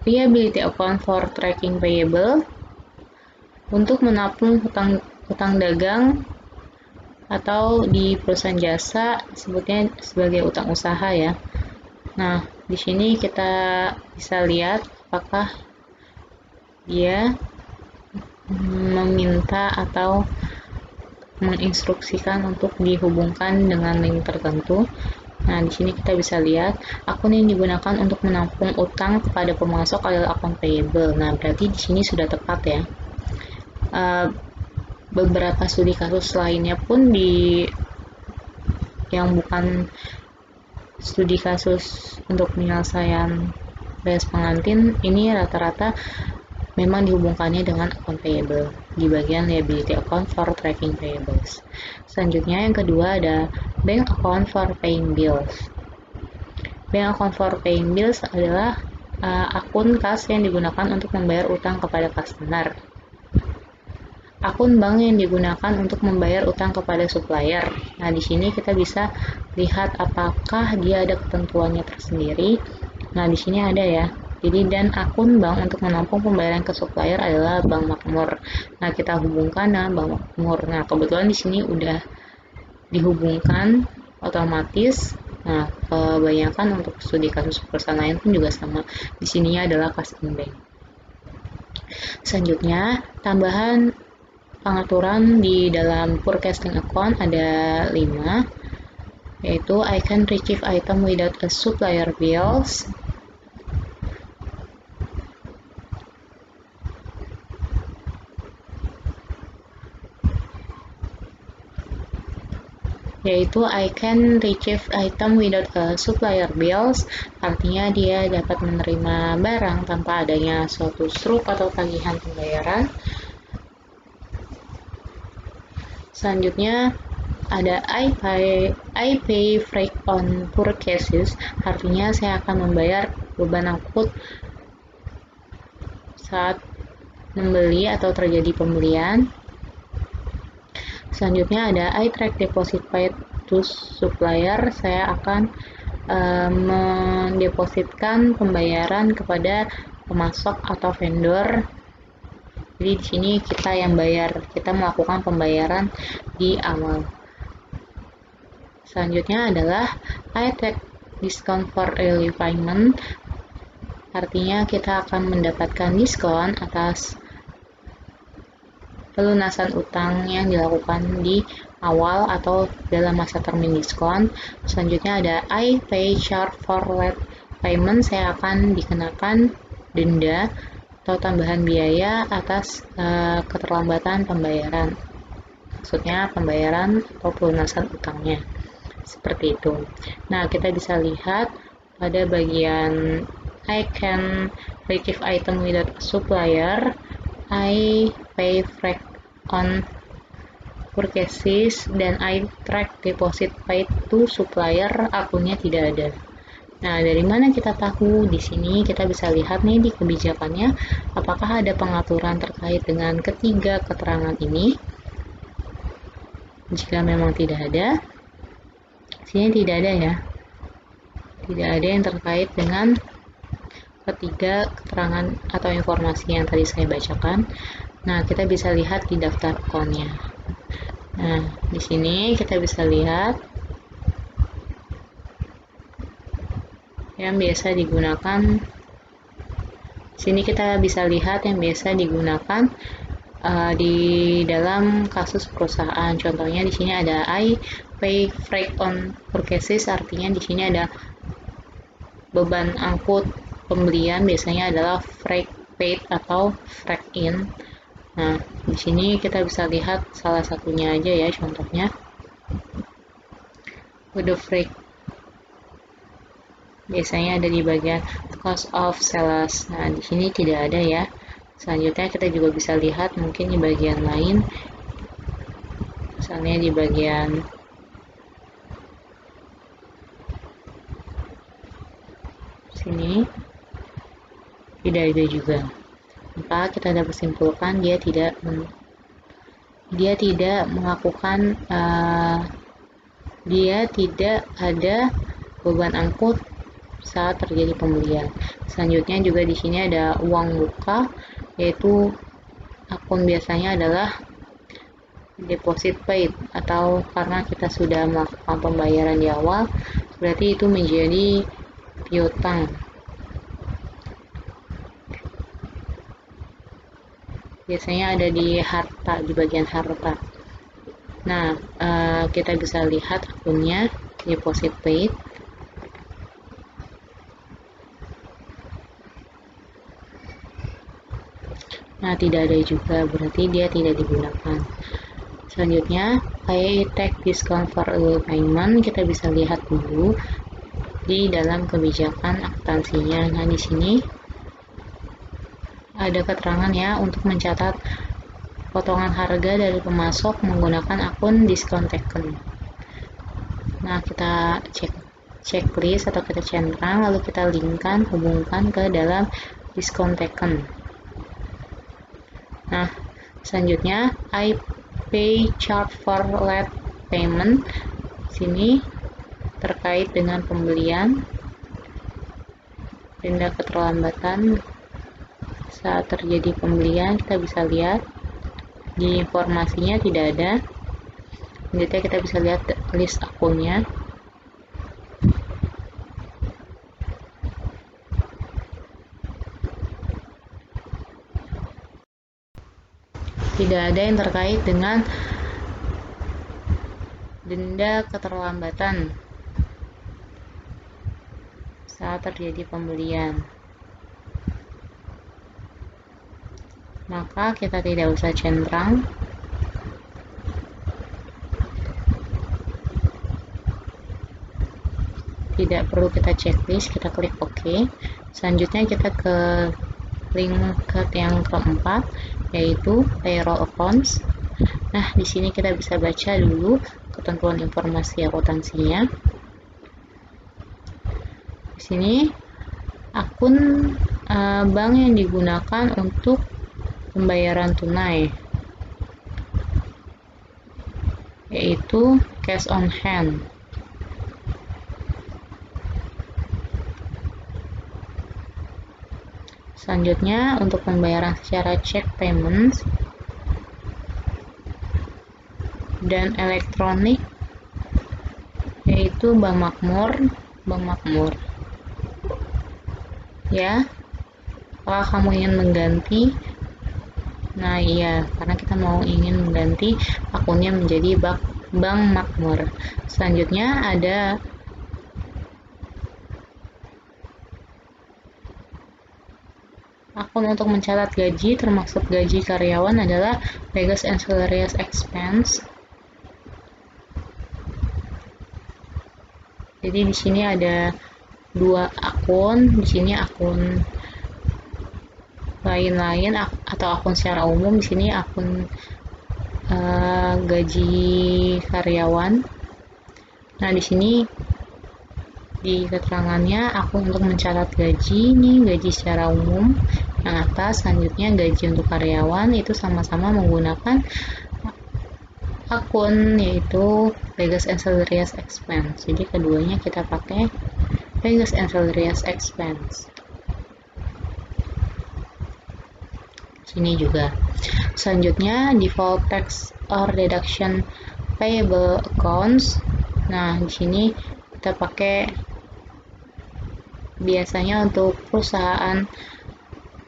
liability account for tracking payable untuk menampung hutang dagang atau di perusahaan jasa sebutnya sebagai utang usaha ya. Nah, di sini kita bisa lihat apakah dia meminta atau menginstruksikan untuk dihubungkan dengan link tertentu. Nah, di sini kita bisa lihat akun yang digunakan untuk menampung utang kepada pemasok adalah akun payable. Nah, berarti di sini sudah tepat ya. Beberapa studi kasus lainnya pun yang bukan studi kasus untuk penyelesaian beres pengantin ini rata-rata memang dihubungkannya dengan akun payable di bagian liability account for tracking payables. Selanjutnya yang kedua ada bank account for paying bills. Bank account for paying bills adalah akun kas yang digunakan untuk membayar utang kepada customer. Akun bank yang digunakan untuk membayar utang kepada supplier. Nah, di sini kita bisa lihat apakah dia ada ketentuannya tersendiri. Nah, di sini ada ya. Jadi, dan akun bank untuk menampung pembayaran ke supplier adalah Bank Makmur. Nah, kita hubungkan dengan Bank Makmur. Nah, kebetulan di sini udah dihubungkan otomatis. Nah, kebanyakan untuk studi kasus perusahaan lain pun juga sama. Di sininya adalah Kaskin Bank. Selanjutnya, tambahan pengaturan di dalam purchasing account ada 5, yaitu I can retrieve item without a supplier bills. Yaitu I can retrieve item without a supplier bills, artinya dia dapat menerima barang tanpa adanya suatu struk atau tagihan pembayaran. Selanjutnya ada I pay freight on purchases, artinya saya akan membayar beban angkut saat membeli atau terjadi pembelian. Selanjutnya ada I track deposit paid to supplier, saya akan mendepositkan pembayaran kepada pemasok atau vendor. Jadi di sini kita yang bayar, kita melakukan pembayaran di awal. Selanjutnya adalah I track discount for early payment, artinya kita akan mendapatkan diskon atas pelunasan utang yang dilakukan di awal atau dalam masa termin diskon. Selanjutnya ada I pay charge for late payment, saya akan dikenakan denda atau tambahan biaya atas keterlambatan pembayaran. Maksudnya pembayaran atau pelunasan utangnya. Seperti itu. Nah, kita bisa lihat pada bagian I can retrieve item without a supplier, I pay freight on purchases, dan I track deposit paid to supplier, akunnya tidak ada. Nah, dari mana kita tahu? Di sini kita bisa lihat nih di kebijakannya, apakah ada pengaturan terkait dengan ketiga keterangan ini. Jika memang tidak ada, sini tidak ada ya. Tidak ada yang terkait dengan ketiga keterangan atau informasi yang tadi saya bacakan. Nah, kita bisa lihat di daftar akunnya. Nah, di sini kita bisa lihat yang biasa digunakan. Sini kita bisa lihat yang biasa digunakan di dalam kasus perusahaan. Contohnya di sini ada I pay freight on purchases, artinya di sini ada beban angkut pembelian, biasanya adalah freight paid atau freight in. Nah, di sini kita bisa lihat salah satunya aja ya, contohnya the freight biasanya ada di bagian cost of sales. Nah, di sini tidak ada ya. Selanjutnya kita juga bisa lihat mungkin di bagian lain, misalnya di bagian sini tidak ada juga. Maka kita dapat simpulkan dia tidak melakukan dia tidak ada beban angkut saat terjadi pembelian. Selanjutnya juga di sini ada uang muka, yaitu akun biasanya adalah deposit paid, atau karena kita sudah melakukan pembayaran di awal, berarti itu menjadi piutang. Biasanya ada di harta, di bagian harta. Nah, kita bisa lihat akunnya deposit paid. Nah, tidak ada juga, berarti dia tidak digunakan. Selanjutnya, pay tax discount for early payment, kita bisa lihat dulu di dalam kebijakan akuntansinya. Nah, di sini ada keterangan ya untuk mencatat potongan harga dari pemasok menggunakan akun discount taken. Nah, kita checklist atau kita centang, lalu kita linkkan, hubungkan ke dalam discount taken. Nah, selanjutnya I pay charge for late payment. Sini terkait dengan pembelian, denda keterlambatan saat terjadi pembelian. Kita bisa lihat di informasinya tidak ada. Selanjutnya kita bisa lihat list akunnya. Tidak ada yang terkait dengan denda keterlambatan saat terjadi pembelian. Maka kita tidak usah centang. Tidak perlu kita checklist, kita klik OK. Selanjutnya kita ke link yang keempat, yaitu payroll accounts. Nah, di sini kita bisa baca dulu ketentuan informasi akuntansinya. Di sini akun bank yang digunakan untuk pembayaran tunai, yaitu cash on hand. Selanjutnya, untuk pembayaran secara check payments dan elektronik, yaitu bank makmur. Ya, apakah kamu ingin mengganti? Nah, iya, karena kita ingin mengganti akunnya menjadi bank makmur. Selanjutnya ada akun untuk mencatat gaji, termasuk gaji karyawan, adalah wages and salaries expense. Jadi di sini ada dua akun. Di sini akun lain-lain atau akun secara umum. Di sini akun gaji karyawan. Nah, di sini di keterangannya akun untuk mencatat gaji, ini gaji secara umum yang atas. Selanjutnya gaji untuk karyawan, itu sama-sama menggunakan akun, yaitu wages and salaries expense. Jadi keduanya kita pakai wages and salaries expense. Sini juga. Selanjutnya default tax or deduction payable accounts. Nah, di sini kita pakai biasanya untuk perusahaan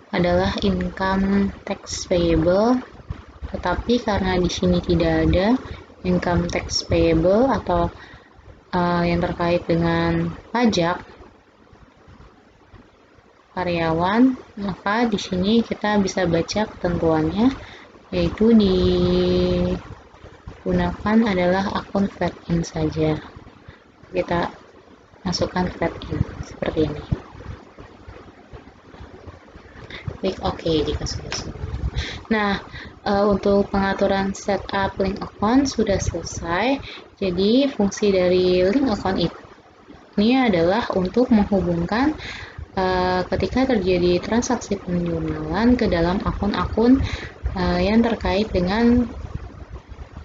adalah income tax payable. Tetapi karena di sini tidak ada income tax payable atau yang terkait dengan pajak karyawan, maka di sini kita bisa baca ketentuannya, yaitu digunakan adalah akun flat in saja. Kita masukkan flat in seperti ini. Klik OK jika sudah semua. Nah, untuk pengaturan setup link account sudah selesai. Jadi fungsi dari link account ini adalah untuk menghubungkan ketika terjadi transaksi penjurnalan ke dalam akun-akun yang terkait dengan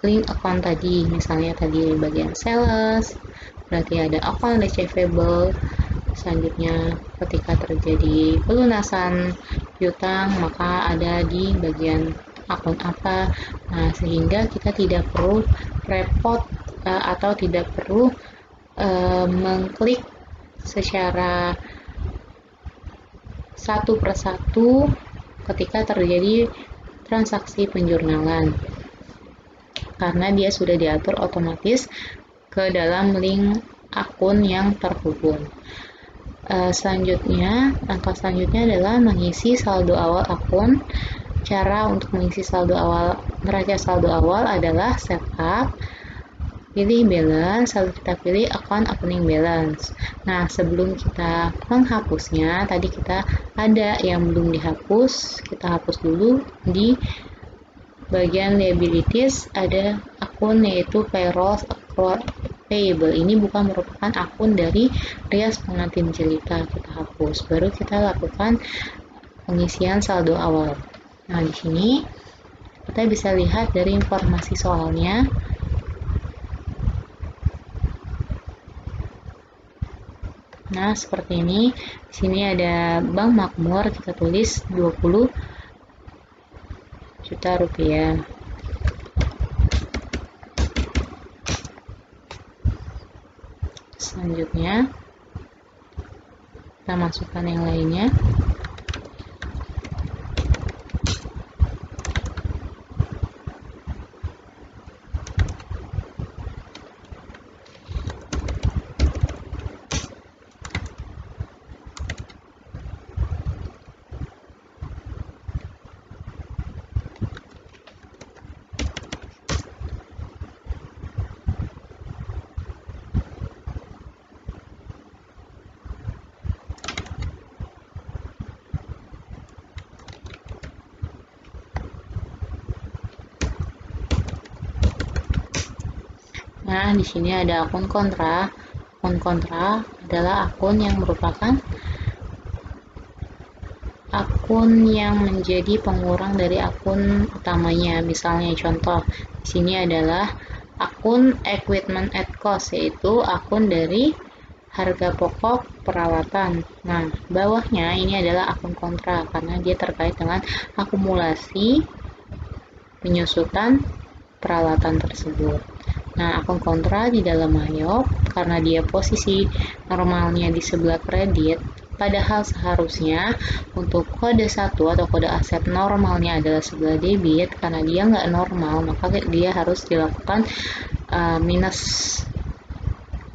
link account tadi. Misalnya tadi bagian sales, berarti ada account receivable. Selanjutnya ketika terjadi pelunasan piutang, maka ada di bagian akun apa. Nah, sehingga kita tidak perlu repot atau tidak perlu mengklik secara satu persatu ketika terjadi transaksi penjurnalan, karena dia sudah diatur otomatis ke dalam link akun yang terhubung. Langkah selanjutnya adalah mengisi saldo awal akun. Cara untuk mengisi neraca saldo awal adalah setup, pilih balance, lalu kita pilih account opening balance. Nah, sebelum kita menghapusnya, tadi kita ada yang belum dihapus, kita hapus dulu. Di bagian liabilities ada akun yaitu payroll payable. Ini bukan merupakan akun dari Rias Pengantin Jelita, kita hapus. Baru kita lakukan pengisian saldo awal. Nah, di sini kita bisa lihat dari informasi soalnya. Nah, seperti ini. Di sini ada Bank Makmur, kita tulis 20 juta rupiah. Selanjutnya kita masukkan yang lainnya. Nah, di sini ada akun kontra. Akun kontra adalah akun yang merupakan akun yang menjadi pengurang dari akun utamanya. Misalnya contoh, di sini adalah akun equipment at cost, yaitu akun dari harga pokok peralatan. Nah, bawahnya ini adalah akun kontra karena dia terkait dengan akumulasi penyusutan peralatan tersebut. Nah, akun kontra di dalam MAYOP karena dia posisi normalnya di sebelah kredit, padahal seharusnya untuk kode 1 atau kode aset normalnya adalah sebelah debit. Karena dia nggak normal, maka dia harus dilakukan minus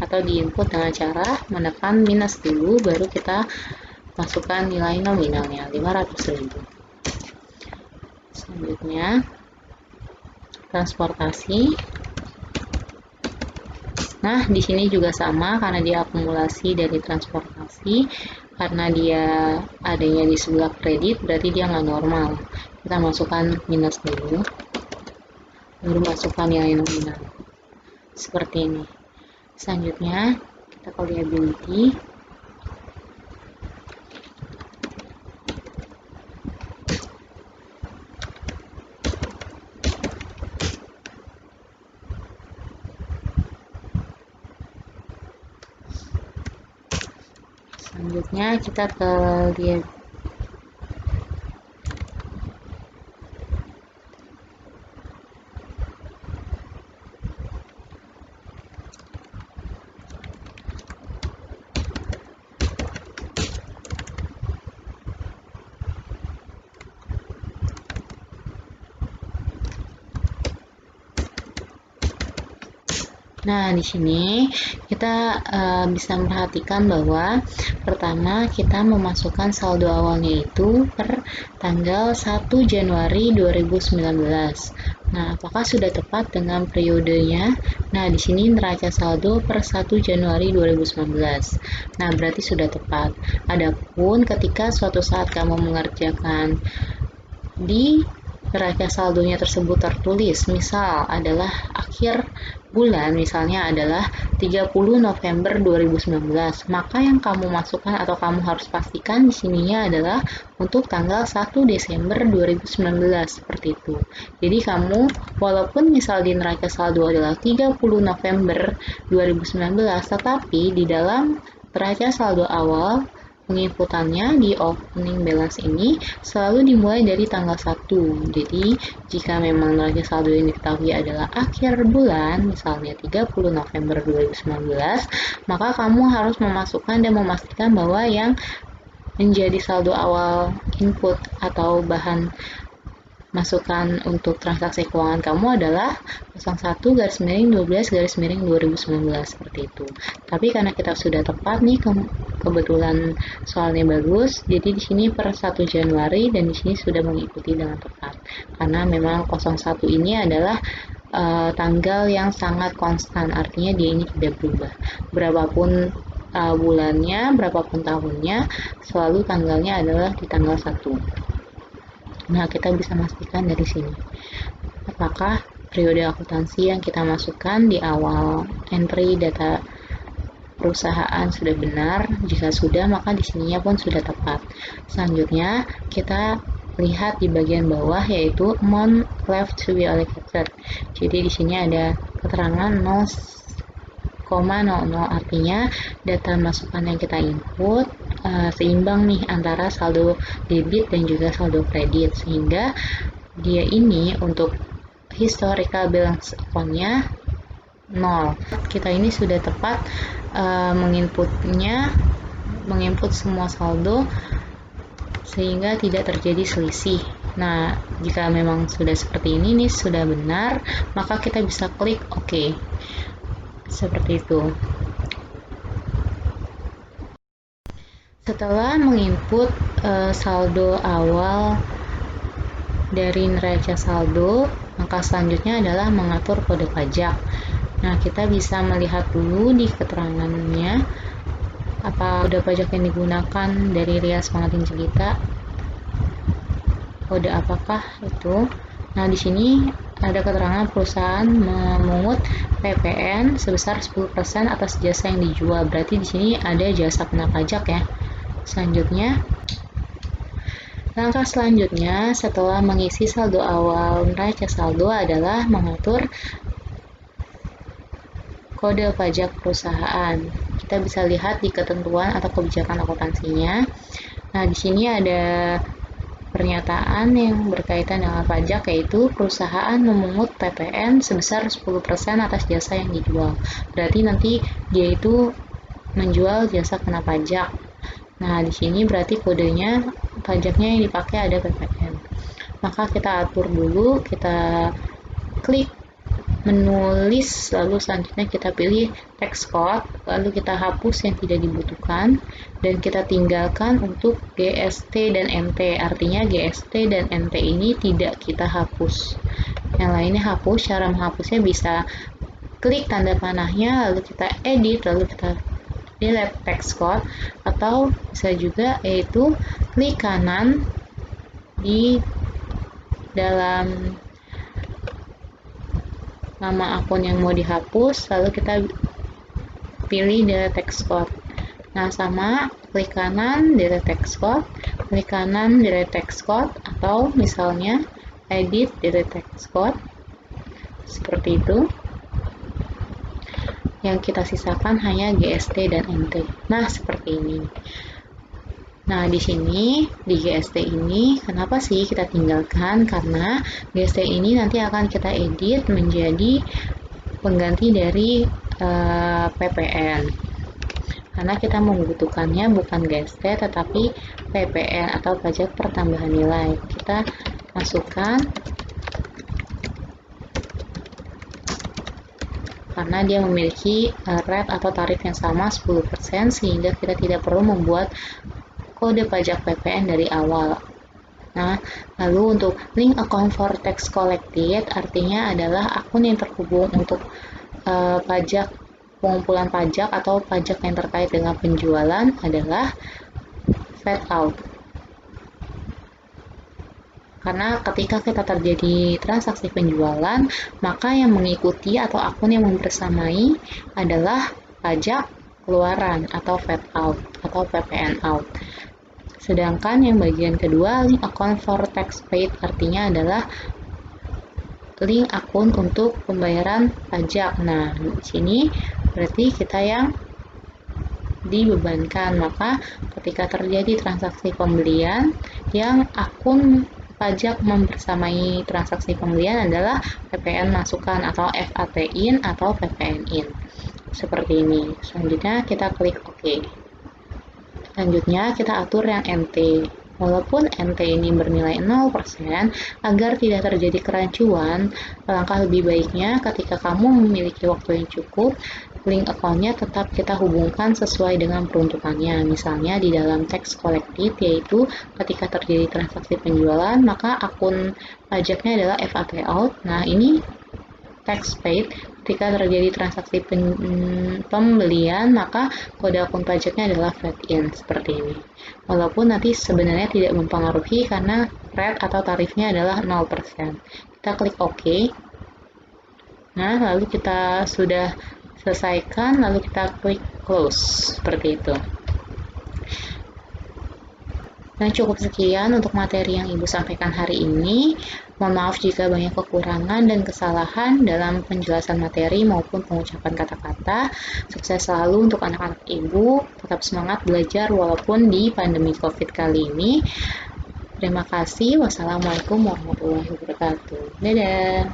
atau diinput dengan cara menekan minus dulu, baru kita masukkan nilai nominalnya 500.000. Selanjutnya transportasi. Nah, di sini juga sama karena dia akumulasi dari transportasi. Karena dia adanya di sebelah kredit, berarti dia nggak normal. Kita masukkan minus dulu, baru masukkan nilai nominal. Seperti ini. Selanjutnya, kita ke liability. Selanjutnya kita ke Nah, di sini kita bisa memperhatikan bahwa pertama kita memasukkan saldo awalnya itu per tanggal 1 Januari 2019. Nah, apakah sudah tepat dengan periodenya? Nah, di sini neraca saldo per 1 Januari 2019. Nah, berarti sudah tepat. Adapun ketika suatu saat kamu mengerjakan di neraca saldonya tersebut tertulis, misal adalah akhir bulan, misalnya adalah 30 November 2019, maka yang kamu masukkan atau kamu harus pastikan di sininya adalah untuk tanggal 1 Desember 2019, seperti itu. Jadi kamu, walaupun misal di neraca saldo adalah 30 November 2019, tetapi di dalam neraca saldo awal penginputannya di opening balance ini selalu dimulai dari tanggal 1. Jadi, jika memang neraca saldo yang diketahui adalah akhir bulan, misalnya 30 November 2019, maka kamu harus memasukkan dan memastikan bahwa yang menjadi saldo awal input atau bahan masukan untuk transaksi keuangan kamu adalah 01/12/2019 seperti itu. Tapi karena kita sudah tepat nih, kebetulan soalnya bagus, jadi di sini per 1 Januari dan di sini sudah mengikuti dengan tepat. Karena memang 01 ini adalah tanggal yang sangat konstan, artinya dia ini tidak berubah. Berapapun bulannya, berapapun tahunnya, selalu tanggalnya adalah di tanggal 1. Nah, kita bisa pastikan dari sini. Apakah periode akuntansi yang kita masukkan di awal entry data perusahaan sudah benar? Jika sudah, maka di sininya pun sudah tepat. Selanjutnya, kita lihat di bagian bawah yaitu amount left to be allocated. Jadi di sini ada keterangan 0,00, artinya data masukan yang kita input seimbang nih antara saldo debit dan juga saldo kredit, sehingga dia ini untuk historical balance account-nya 0. Kita ini sudah tepat menginput semua saldo sehingga tidak terjadi selisih. Nah, jika memang sudah seperti ini nih, sudah benar, maka kita bisa klik OK. Seperti itu. Setelah menginput saldo awal dari neraca saldo, maka selanjutnya adalah mengatur kode pajak. Nah, kita bisa melihat dulu di keterangannya apa kode pajak yang digunakan dari Rias Pengantin Jelita. Kode apakah itu? Nah, di sini ada keterangan perusahaan memungut PPN sebesar 10% atas jasa yang dijual. Berarti di sini ada jasa kena pajak ya. Selanjutnya, langkah selanjutnya setelah mengisi saldo awal neraca saldo adalah mengatur kode pajak perusahaan. Kita bisa lihat di ketentuan atau kebijakan akuntansinya. Nah, di sini ada pernyataan yang berkaitan dengan pajak, yaitu perusahaan memungut PPN sebesar 10% atas jasa yang dijual. Berarti nanti dia itu menjual jasa kena pajak. Nah, di sini berarti kodenya pajaknya yang dipakai ada PPN. Maka kita atur dulu, kita klik menulis, lalu selanjutnya kita pilih text code, lalu kita hapus yang tidak dibutuhkan, dan kita tinggalkan untuk GST dan NT. Artinya GST dan NT ini tidak kita hapus. Yang lainnya hapus. Cara menghapusnya bisa klik tanda panahnya, lalu kita edit, lalu kita delete text code, atau bisa juga yaitu klik kanan di dalam nama akun yang mau dihapus, lalu kita pilih delete text code. Nah, sama klik kanan delete text code, klik kanan delete text code, atau misalnya edit delete text code, seperti itu. Yang kita sisakan hanya GST dan NT. Nah, seperti ini. Nah, di sini, di GST ini, kenapa sih kita tinggalkan? Karena GST ini nanti akan kita edit menjadi pengganti dari PPN. Karena kita membutuhkannya bukan GST, tetapi PPN atau pajak pertambahan nilai. Kita masukkan karena dia memiliki rate atau tarif yang sama 10%, sehingga kita tidak perlu membuat kode pajak PPN dari awal. Nah, lalu untuk link account for tax collected artinya adalah akun yang terhubung untuk pengumpulan pajak atau pajak yang terkait dengan penjualan adalah fade out. Karena ketika kita terjadi transaksi penjualan, maka yang mengikuti atau akun yang membersamai adalah pajak keluaran atau fade out atau PPN out. Sedangkan yang bagian kedua, link account for tax paid artinya adalah link akun untuk pembayaran pajak. Nah, di sini berarti kita yang dibebankan. Maka ketika terjadi transaksi pembelian, yang akun pajak membersamai transaksi pembelian adalah PPN masukan atau FAT in atau PPN in. Seperti ini. Selanjutnya kita klik OK. Selanjutnya kita atur yang NT. Walaupun NT ini bernilai 0%, agar tidak terjadi kerancuan, alangkah lebih baiknya ketika kamu memiliki waktu yang cukup, link account-nya tetap kita hubungkan sesuai dengan peruntukannya. Misalnya di dalam tax collected, yaitu ketika terjadi transaksi penjualan, maka akun pajaknya adalah FAT out. Nah, ini tax paid. Ketika terjadi transaksi pembelian, maka kode akun pajaknya adalah fade in, seperti ini. Walaupun nanti sebenarnya tidak mempengaruhi karena rate atau tarifnya adalah 0%. Kita klik OK. Nah, lalu kita sudah selesaikan, lalu kita klik close, seperti itu. Nah, cukup sekian untuk materi yang Ibu sampaikan hari ini. Mohon maaf jika banyak kekurangan dan kesalahan dalam penjelasan materi maupun pengucapan kata-kata. Sukses selalu untuk anak-anak Ibu. Tetap semangat belajar walaupun di pandemi COVID kali ini. Terima kasih. Wassalamualaikum warahmatullahi wabarakatuh. Dadah.